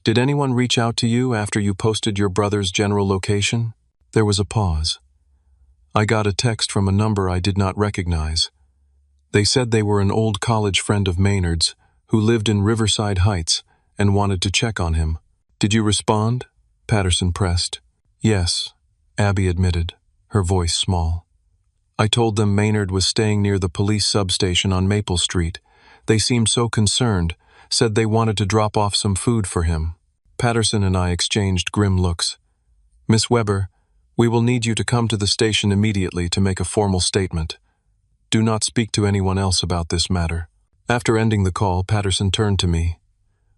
Did anyone reach out to you after you posted your brother's general location? There was a pause. I got a text from a number I did not recognize. They said they were an old college friend of Maynard's who lived in Riverside Heights and wanted to check on him. Did you respond? Patterson pressed. Yes, Abby admitted, her voice small. I told them Maynard was staying near the police substation on Maple Street. They seemed so concerned, said they wanted to drop off some food for him. Patterson and I exchanged grim looks. Miss Weber, we will need you to come to the station immediately to make a formal statement. Do not speak to anyone else about this matter. After ending the call, Patterson turned to me.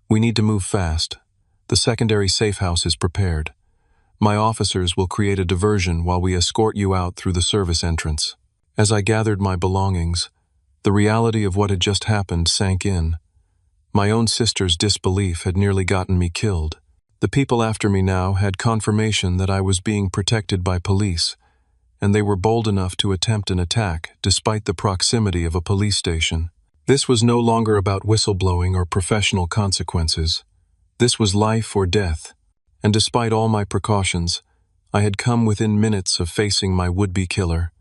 We need to move fast. The secondary safe house is prepared. My officers will create a diversion while we escort you out through the service entrance. As I gathered my belongings, the reality of what had just happened sank in. My own sister's disbelief had nearly gotten me killed. The people after me now had confirmation that I was being protected by police, and they were bold enough to attempt an attack despite the proximity of a police station. This was no longer about whistleblowing or professional consequences. This was life or death, and despite all my precautions, I had come within minutes of facing my would-be killer,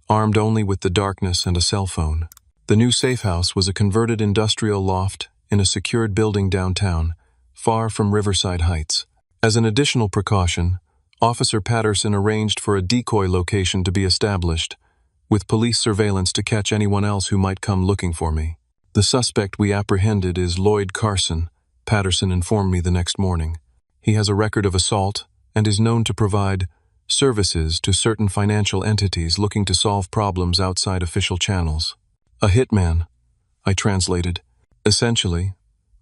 armed only with the darkness and a cell phone. The new safe house was a converted industrial loft in a secured building downtown, far from Riverside Heights. As an additional precaution, Officer Patterson arranged for a decoy location to be established, with police surveillance to catch anyone else who might come looking for me. The suspect we apprehended is Lloyd Carson, Patterson informed me the next morning. He has a record of assault and is known to provide services to certain financial entities looking to solve problems outside official channels. A hitman, I translated. Essentially,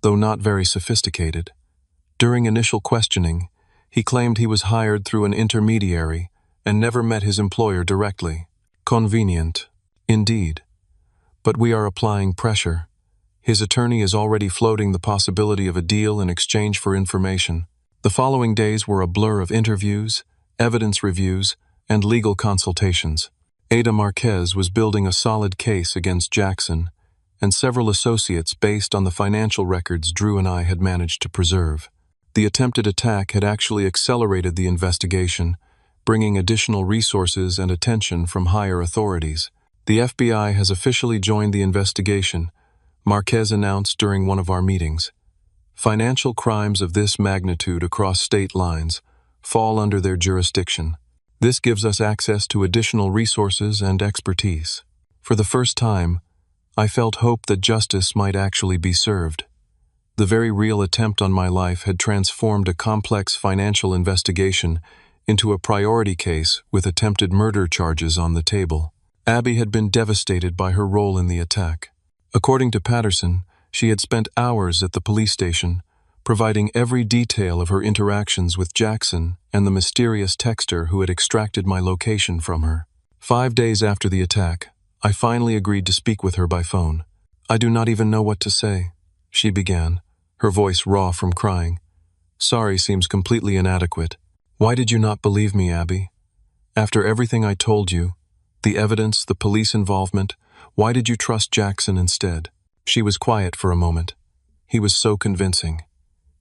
though not very sophisticated. During initial questioning, he claimed he was hired through an intermediary and never met his employer directly. Convenient, indeed. But we are applying pressure. His attorney is already floating the possibility of a deal in exchange for information. The following days were a blur of interviews, evidence reviews, and legal consultations. Ada Marquez was building a solid case against Jackson and several associates based on the financial records Drew and I had managed to preserve. The attempted attack had actually accelerated the investigation, bringing additional resources and attention from higher authorities. The FBI has officially joined the investigation, Marquez announced during one of our meetings. Financial crimes of this magnitude across state lines fall under their jurisdiction. This gives us access to additional resources and expertise. For the first time, I felt hope that justice might actually be served. The very real attempt on my life had transformed a complex financial investigation into a priority case with attempted murder charges on the table. Abby had been devastated by her role in the attack. According to Patterson, she had spent hours at the police station, providing every detail of her interactions with Jackson and the mysterious texter who had extracted my location from her. 5 days after the attack, I finally agreed to speak with her by phone. "I do not even know what to say," she began, her voice raw from crying. "Sorry seems completely inadequate. Why did you not believe me, Abby? After everything I told you, the evidence, the police involvement, why did you trust Jackson instead?" She was quiet for a moment. "He was so convincing.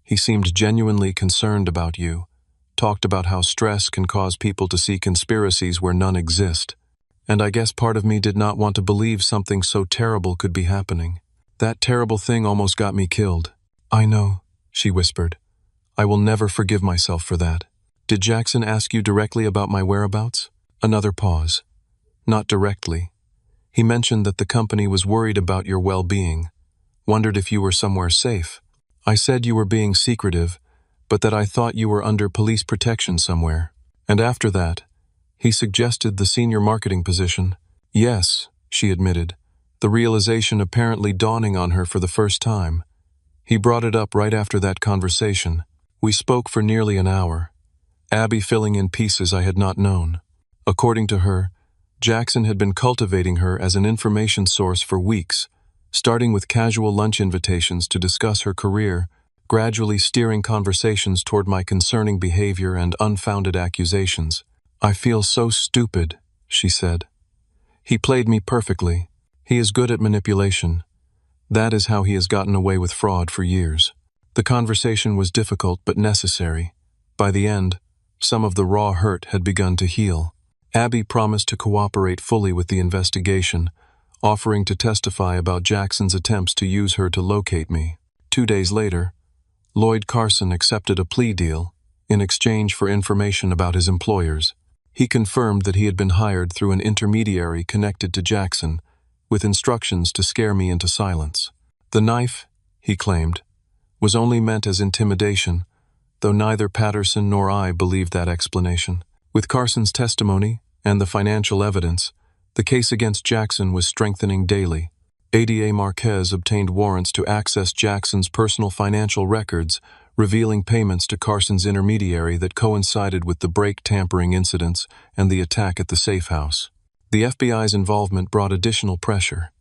He seemed genuinely concerned about you, talked about how stress can cause people to see conspiracies where none exist. And I guess part of me did not want to believe something so terrible could be happening. That terrible thing almost got me killed." "I know," she whispered. "I will never forgive myself for that. Did Jackson ask you directly about my whereabouts?" Another pause. "Not directly. He mentioned that the company was worried about your well-being, wondered if you were somewhere safe. I said you were being secretive, but that I thought you were under police protection somewhere. And after that, he suggested the senior marketing position." "Yes," she admitted, the realization apparently dawning on her for the first time. "He brought it up right after that conversation. We spoke for nearly an hour, Abby filling in pieces I had not known. According to her, Jackson had been cultivating her as an information source for weeks, starting with casual lunch invitations to discuss her career, gradually steering conversations toward my concerning behavior and unfounded accusations. "I feel so stupid," she said. "He played me perfectly. He is good at manipulation. That is how he has gotten away with fraud for years." The conversation was difficult but necessary. By the end, some of the raw hurt had begun to heal. Abby promised to cooperate fully with the investigation, offering to testify about Jackson's attempts to use her to locate me. 2 days later, Lloyd Carson accepted a plea deal in exchange for information about his employers. He confirmed that he had been hired through an intermediary connected to Jackson, with instructions to scare me into silence. The knife, he claimed, was only meant as intimidation, though neither Patterson nor I believed that explanation. With Carson's testimony and the financial evidence, the case against Jackson was strengthening daily. ADA Marquez obtained warrants to access Jackson's personal financial records, revealing payments to Carson's intermediary that coincided with the brake tampering incidents and the attack at the safe house. The FBI's involvement brought additional pressure.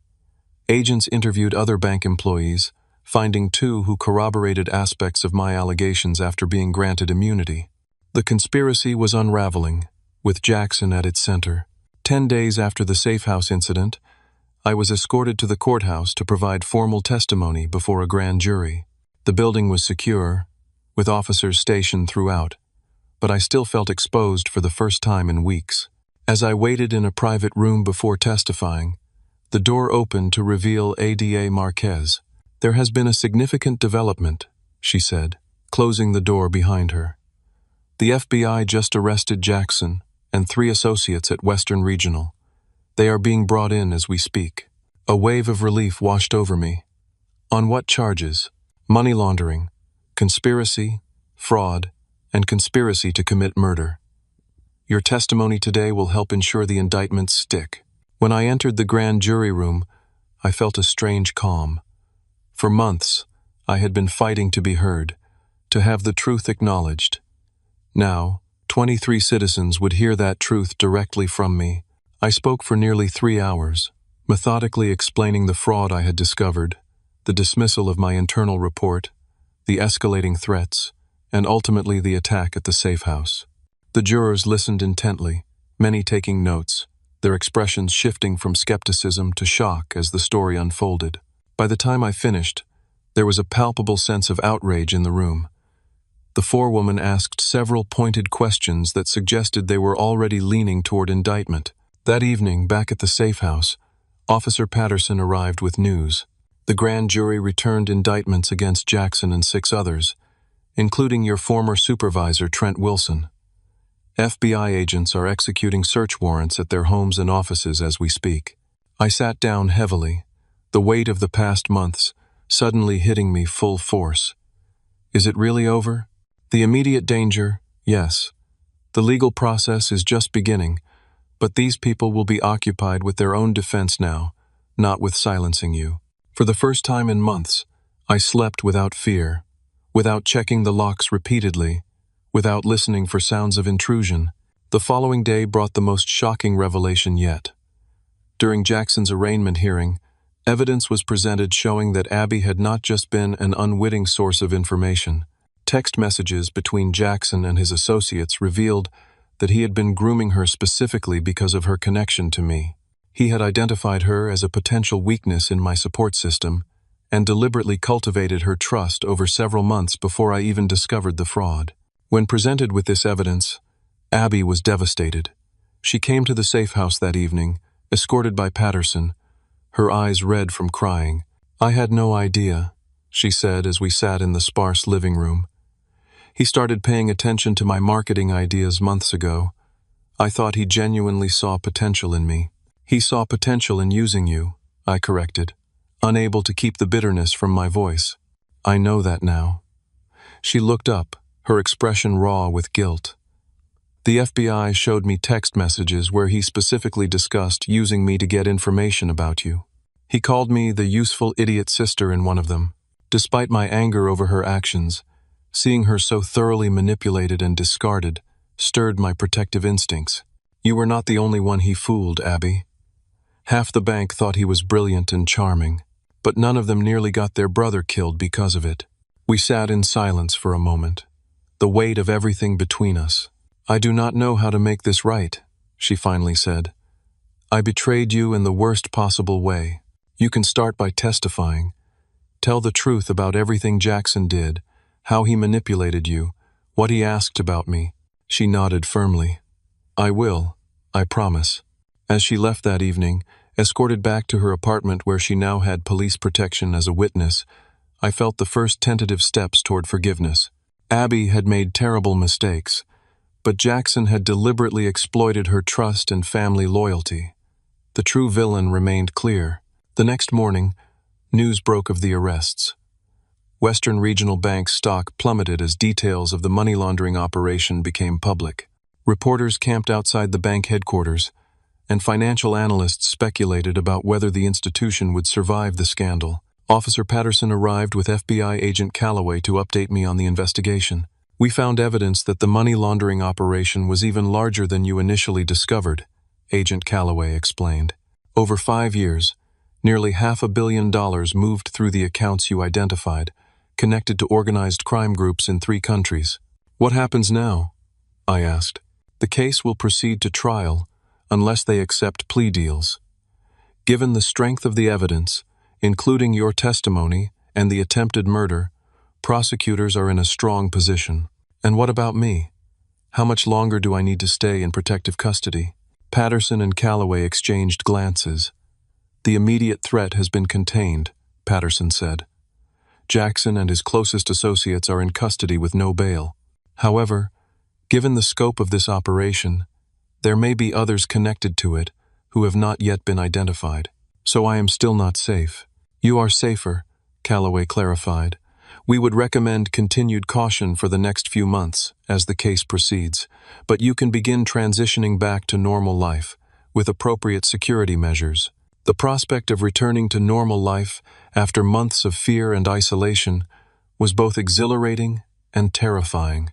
Agents interviewed other bank employees, finding 2 who corroborated aspects of my allegations after being granted immunity. The conspiracy was unraveling, with Jackson at its center. 10 days after the safe house incident, I was escorted to the courthouse to provide formal testimony before a grand jury. The building was secure, with officers stationed throughout, but I still felt exposed for the first time in weeks. As I waited in a private room before testifying, the door opened to reveal ADA Marquez. "There has been a significant development," she said, closing the door behind her. "The FBI just arrested Jackson and 3 associates at Western Regional. They are being brought in as we speak." A wave of relief washed over me. "On what charges?" "Money laundering, conspiracy, fraud, and conspiracy to commit murder. Your testimony today will help ensure the indictments stick." When I entered the grand jury room, I felt a strange calm. For months, I had been fighting to be heard, to have the truth acknowledged. Now, 23 citizens would hear that truth directly from me. I spoke for nearly 3 hours, methodically explaining the fraud I had discovered, the dismissal of my internal report, the escalating threats, and ultimately the attack at the safe house. The jurors listened intently, many taking notes, their expressions shifting from skepticism to shock as the story unfolded. By the time I finished, there was a palpable sense of outrage in the room. The forewoman asked several pointed questions that suggested they were already leaning toward indictment. That evening, back at the safe house, Officer Patterson arrived with news. The grand jury returned indictments against Jackson and 6 others, including your former supervisor, Trent Wilson. FBI agents are executing search warrants at their homes and offices as we speak. I sat down heavily, the weight of the past months suddenly hitting me full force. Is it really over? The immediate danger, yes. The legal process is just beginning, but these people will be occupied with their own defense now, not with silencing you. For the first time in months, I slept without fear, without checking the locks repeatedly, without listening for sounds of intrusion. The following day brought the most shocking revelation yet. During Jackson's arraignment hearing, evidence was presented showing that Abby had not just been an unwitting source of information. Text messages between Jackson and his associates revealed that he had been grooming her specifically because of her connection to me. He had identified her as a potential weakness in my support system and deliberately cultivated her trust over several months before I even discovered the fraud. When presented with this evidence, Abby was devastated. She came to the safe house that evening, escorted by Patterson, her eyes red from crying. "I had no idea," she said as we sat in the sparse living room. "He started paying attention to my marketing ideas months ago. I thought he genuinely saw potential in me." "He saw potential in using you," I corrected, unable to keep the bitterness from my voice. "I know that now." She looked up, her expression raw with guilt. "The FBI showed me text messages where he specifically discussed using me to get information about you. He called me the useful idiot sister in one of them. Despite my anger over her actions, seeing her so thoroughly manipulated and discarded stirred my protective instincts. You were not the only one he fooled, Abby. Half the bank thought he was brilliant and charming, but none of them nearly got their brother killed because of it." We sat in silence for a moment, the weight of everything between us. "I do not know how to make this right," she finally said. "I betrayed you in the worst possible way. You can start by testifying. Tell the truth about everything Jackson did, how he manipulated you, what he asked about me." She nodded firmly. "I will, I promise." As she left that evening, escorted back to her apartment where she now had police protection as a witness, I felt the first tentative steps toward forgiveness. Abby had made terrible mistakes, but Jackson had deliberately exploited her trust and family loyalty. The true villain remained clear. The next morning, news broke of the arrests. Western Regional Bank's stock plummeted as details of the money laundering operation became public. Reporters camped outside the bank headquarters, and financial analysts speculated about whether the institution would survive the scandal. Officer Patterson arrived with FBI agent Calloway to update me on the investigation. "We found evidence that the money laundering operation was even larger than you initially discovered," Agent Calloway explained. "Over 5 years, nearly $500 million moved through the accounts you identified, connected to organized crime groups in 3 countries. What happens now?" I asked. "The case will proceed to trial unless they accept plea deals. Given the strength of the evidence, including your testimony and the attempted murder, prosecutors are in a strong position." "And what about me? How much longer do I need to stay in protective custody?" Patterson and Calloway exchanged glances. "The immediate threat has been contained," Patterson said. "Jackson and his closest associates are in custody with no bail. However, given the scope of this operation, there may be others connected to it who have not yet been identified. So I am still not safe." "You are safer," Calloway clarified. "We would recommend continued caution for the next few months as the case proceeds, but you can begin transitioning back to normal life with appropriate security measures." The prospect of returning to normal life after months of fear and isolation was both exhilarating and terrifying.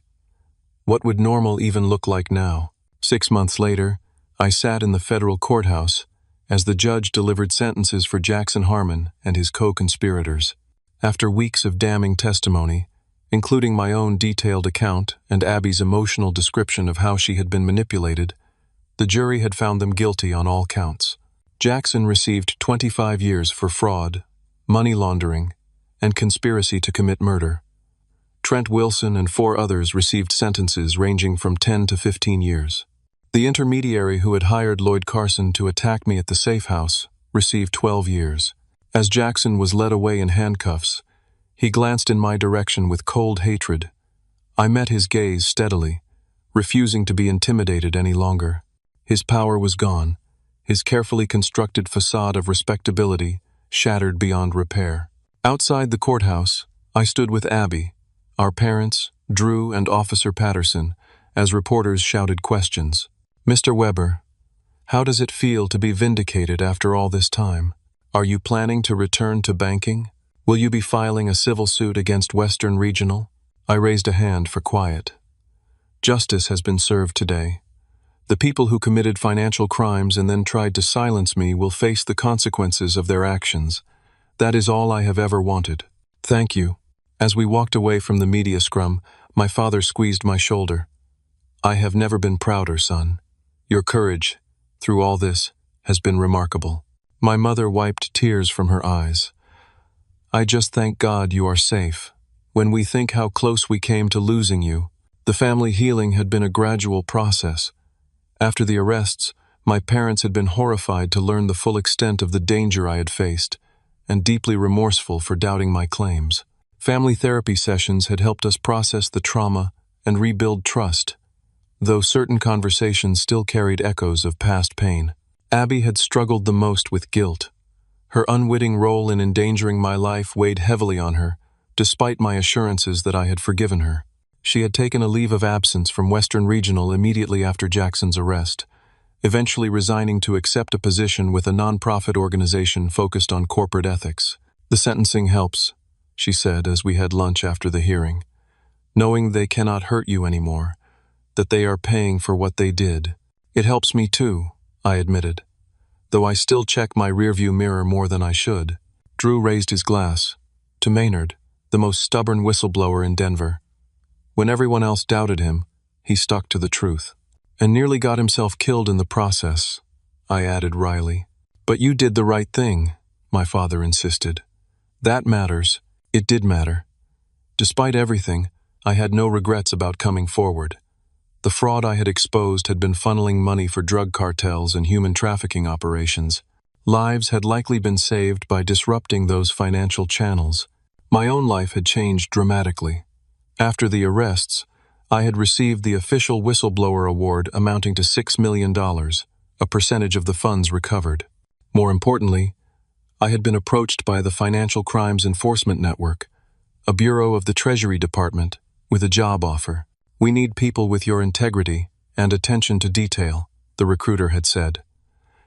What would normal even look like now? 6 months later, I sat in the federal courthouse as the judge delivered sentences for Jackson Harmon and his co-conspirators. After weeks of damning testimony, including my own detailed account and Abby's emotional description of how she had been manipulated, the jury had found them guilty on all counts. Jackson received 25 years for fraud, money laundering, and conspiracy to commit murder. Trent Wilson and 4 others received sentences ranging from 10 to 15 years. The intermediary who had hired Lloyd Carson to attack me at the safe house received 12 years. As Jackson was led away in handcuffs, he glanced in my direction with cold hatred. I met his gaze steadily, refusing to be intimidated any longer. His power was gone, his carefully constructed facade of respectability shattered beyond repair. Outside the courthouse, I stood with Abby, our parents, Drew, and Officer Patterson, as reporters shouted questions. "Mr. Weber, how does it feel to be vindicated after all this time? Are you planning to return to banking? Will you be filing a civil suit against Western Regional?" I raised a hand for quiet. "Justice has been served today. The people who committed financial crimes and then tried to silence me will face the consequences of their actions. That is all I have ever wanted. Thank you." As we walked away from the media scrum, my father squeezed my shoulder. "I have never been prouder, son. Your courage, through all this, has been remarkable." My mother wiped tears from her eyes. "I just thank God you are safe. When we think how close we came to losing you, the family healing had been a gradual process. After the arrests, my parents had been horrified to learn the full extent of the danger I had faced, and deeply remorseful for doubting my claims. Family therapy sessions had helped us process the trauma and rebuild trust, though certain conversations still carried echoes of past pain. Abby had struggled the most with guilt. Her unwitting role in endangering my life weighed heavily on her, despite my assurances that I had forgiven her. She had taken a leave of absence from Western Regional immediately after Jackson's arrest, eventually resigning to accept a position with a nonprofit organization focused on corporate ethics. "The sentencing helps," she said as we had lunch after the hearing. "Knowing they cannot hurt you anymore, that they are paying for what they did. It helps me too," I admitted, though I still check my rearview mirror more than I should. Drew raised his glass. "To Maynard, the most stubborn whistleblower in Denver. When everyone else doubted him, he stuck to the truth. And nearly got himself killed in the process," I added wryly. "But you did the right thing," my father insisted. "That matters." It did matter. Despite everything, I had no regrets about coming forward. The fraud I had exposed had been funneling money for drug cartels and human trafficking operations. Lives had likely been saved by disrupting those financial channels. My own life had changed dramatically. After the arrests, I had received the official whistleblower award amounting to $6 million, a percentage of the funds recovered. More importantly, I had been approached by the Financial Crimes Enforcement Network, a bureau of the Treasury Department, with a job offer. "We need people with your integrity and attention to detail," the recruiter had said.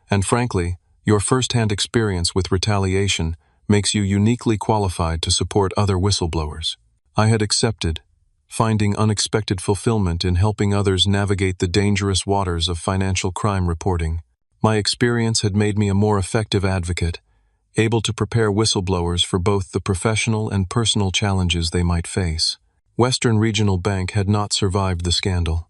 "And frankly, your first-hand experience with retaliation makes you uniquely qualified to support other whistleblowers." I had accepted, finding unexpected fulfillment in helping others navigate the dangerous waters of financial crime reporting. My experience had made me a more effective advocate, able to prepare whistleblowers for both the professional and personal challenges they might face. Western Regional Bank had not survived the scandal.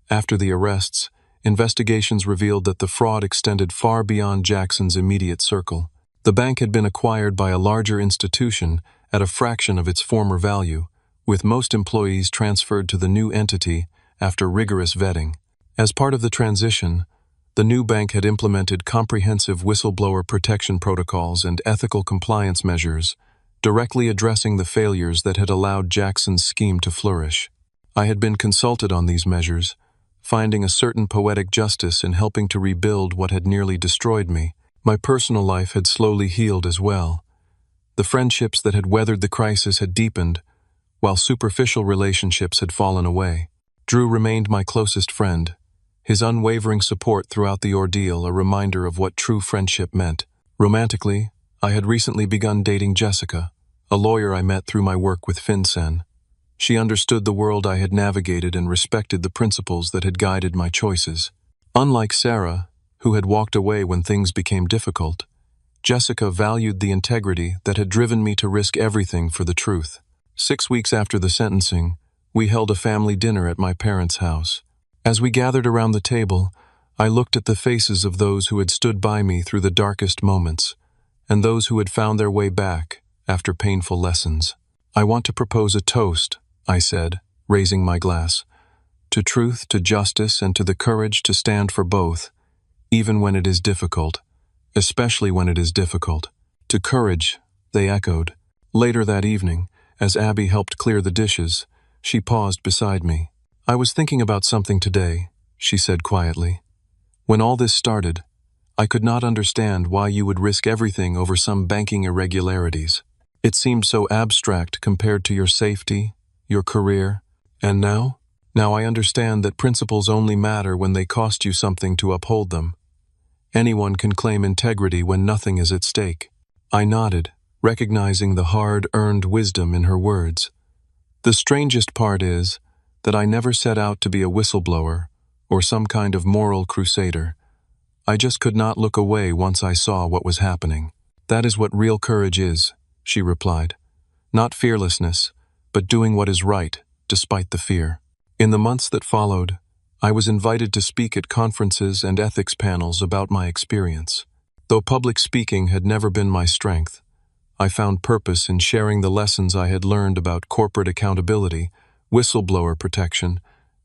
After the arrests, investigations revealed that the fraud extended far beyond Jackson's immediate circle. The bank had been acquired by a larger institution at a fraction of its former value, with most employees transferred to the new entity after rigorous vetting. As part of the transition, the new bank had implemented comprehensive whistleblower protection protocols and ethical compliance measures, directly addressing the failures that had allowed Jackson's scheme to flourish. I had been consulted on these measures, finding a certain poetic justice in helping to rebuild what had nearly destroyed me. My personal life had slowly healed as well. The friendships that had weathered the crisis had deepened, while superficial relationships had fallen away. Drew remained my closest friend, his unwavering support throughout the ordeal a reminder of what true friendship meant. Romantically, I had recently begun dating Jessica, a lawyer I met through my work with FinCEN. She understood the world I had navigated and respected the principles that had guided my choices. Unlike Sarah, who had walked away when things became difficult, Jessica valued the integrity that had driven me to risk everything for the truth. 6 weeks after the sentencing, we held a family dinner at my parents' house. As we gathered around the table, I looked at the faces of those who had stood by me through the darkest moments, and those who had found their way back after painful lessons. "I want to propose a toast," I said, raising my glass, "to truth, to justice, and to the courage to stand for both, even when it is difficult, especially when it is difficult." "To courage," they echoed. Later that evening, as Abby helped clear the dishes, she paused beside me. "I was thinking about something today," she said quietly. "When all this started, I could not understand why you would risk everything over some banking irregularities. It seemed so abstract compared to your safety, your career, and now Now I understand that principles only matter when they cost you something to uphold them. Anyone can claim integrity when nothing is at stake. I nodded, recognizing the hard-earned wisdom in her words. The strangest part is that I never set out to be a whistleblower or some kind of moral crusader. I just could not look away once I saw what was happening. That is what real courage is, she replied. Not fearlessness, but doing what is right, despite the fear. In the months that followed, I was invited to speak at conferences and ethics panels about my experience. Though public speaking had never been my strength, I found purpose in sharing the lessons I had learned about corporate accountability, whistleblower protection,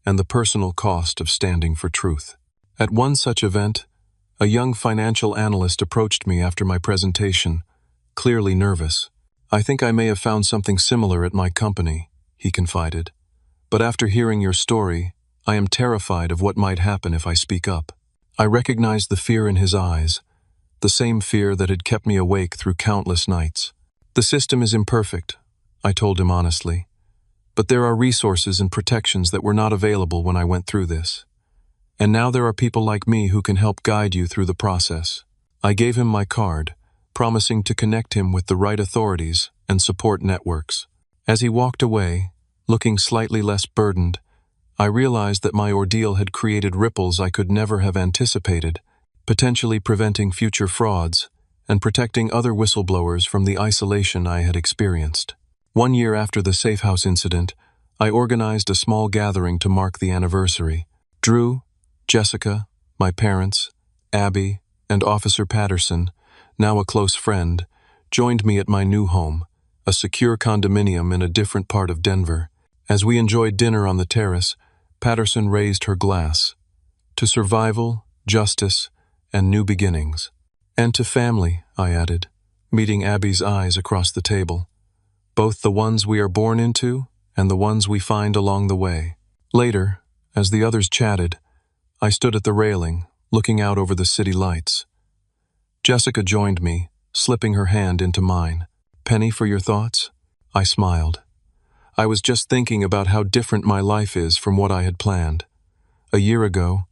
and the personal cost of standing for truth. At one such event, a young financial analyst approached me after my presentation, clearly nervous. "I think I may have found something similar at my company," he confided. "But after hearing your story, I am terrified of what might happen if I speak up." I recognized the fear in his eyes, the same fear that had kept me awake through countless nights. "The system is imperfect," I told him honestly, "but there are resources and protections that were not available when I went through this. And now there are people like me who can help guide you through the process." I gave him my card, promising to connect him with the right authorities and support networks. As he walked away, looking slightly less burdened, I realized that my ordeal had created ripples I could never have anticipated, potentially preventing future frauds and protecting other whistleblowers from the isolation I had experienced. 1 year after the safe house incident, I organized a small gathering to mark the anniversary. Drew, Jessica, my parents, Abby, and Officer Patterson, now a close friend, joined me at my new home, a secure condominium in a different part of Denver. As we enjoyed dinner on the terrace, Patterson raised her glass. "To survival, justice, and new beginnings." "And to family," I added, meeting Abby's eyes across the table. "Both the ones we are born into and the ones we find along the way." Later, as the others chatted, I stood at the railing, looking out over the city lights. Jessica joined me, slipping her hand into mine. "Penny, for your thoughts?" I smiled. I was just thinking about how different my life is from what I had planned. A year ago,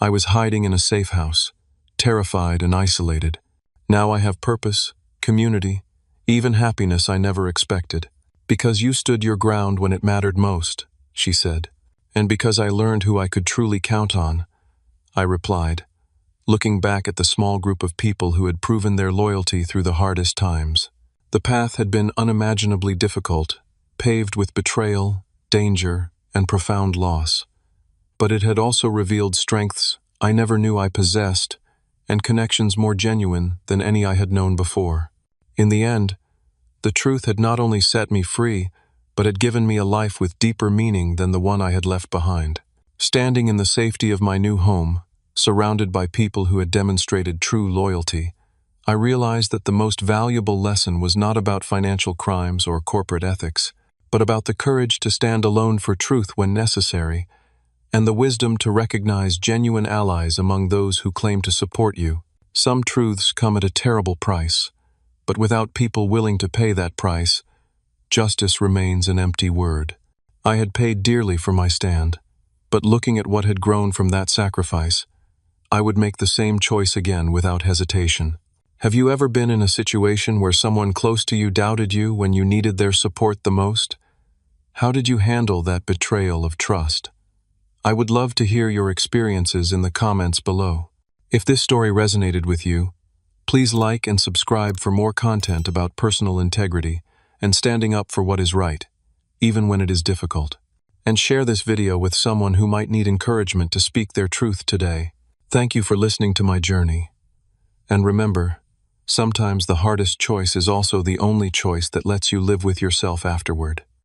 I was hiding in a safe house, terrified and isolated. Now I have purpose, community, even happiness I never expected. "Because you stood your ground when it mattered most," she said. "And because I learned who I could truly count on," I replied, looking back at the small group of people who had proven their loyalty through the hardest times. The path had been unimaginably difficult, paved with betrayal, danger, and profound loss. But it had also revealed strengths I never knew I possessed and connections more genuine than any I had known before. In the end, the truth had not only set me free, but had given me a life with deeper meaning than the one I had left behind. Standing in the safety of my new home, surrounded by people who had demonstrated true loyalty, I realized that the most valuable lesson was not about financial crimes or corporate ethics, but about the courage to stand alone for truth when necessary, and the wisdom to recognize genuine allies among those who claim to support you. Some truths come at a terrible price, but without people willing to pay that price, justice remains an empty word. I had paid dearly for my stand, but looking at what had grown from that sacrifice, I would make the same choice again without hesitation. Have you ever been in a situation where someone close to you doubted you when you needed their support the most? How did you handle that betrayal of trust? I would love to hear your experiences in the comments below. If this story resonated with you, please like and subscribe for more content about personal integrity and standing up for what is right, even when it is difficult. And share this video with someone who might need encouragement to speak their truth today. Thank you for listening to my journey. And remember, sometimes the hardest choice is also the only choice that lets you live with yourself afterward.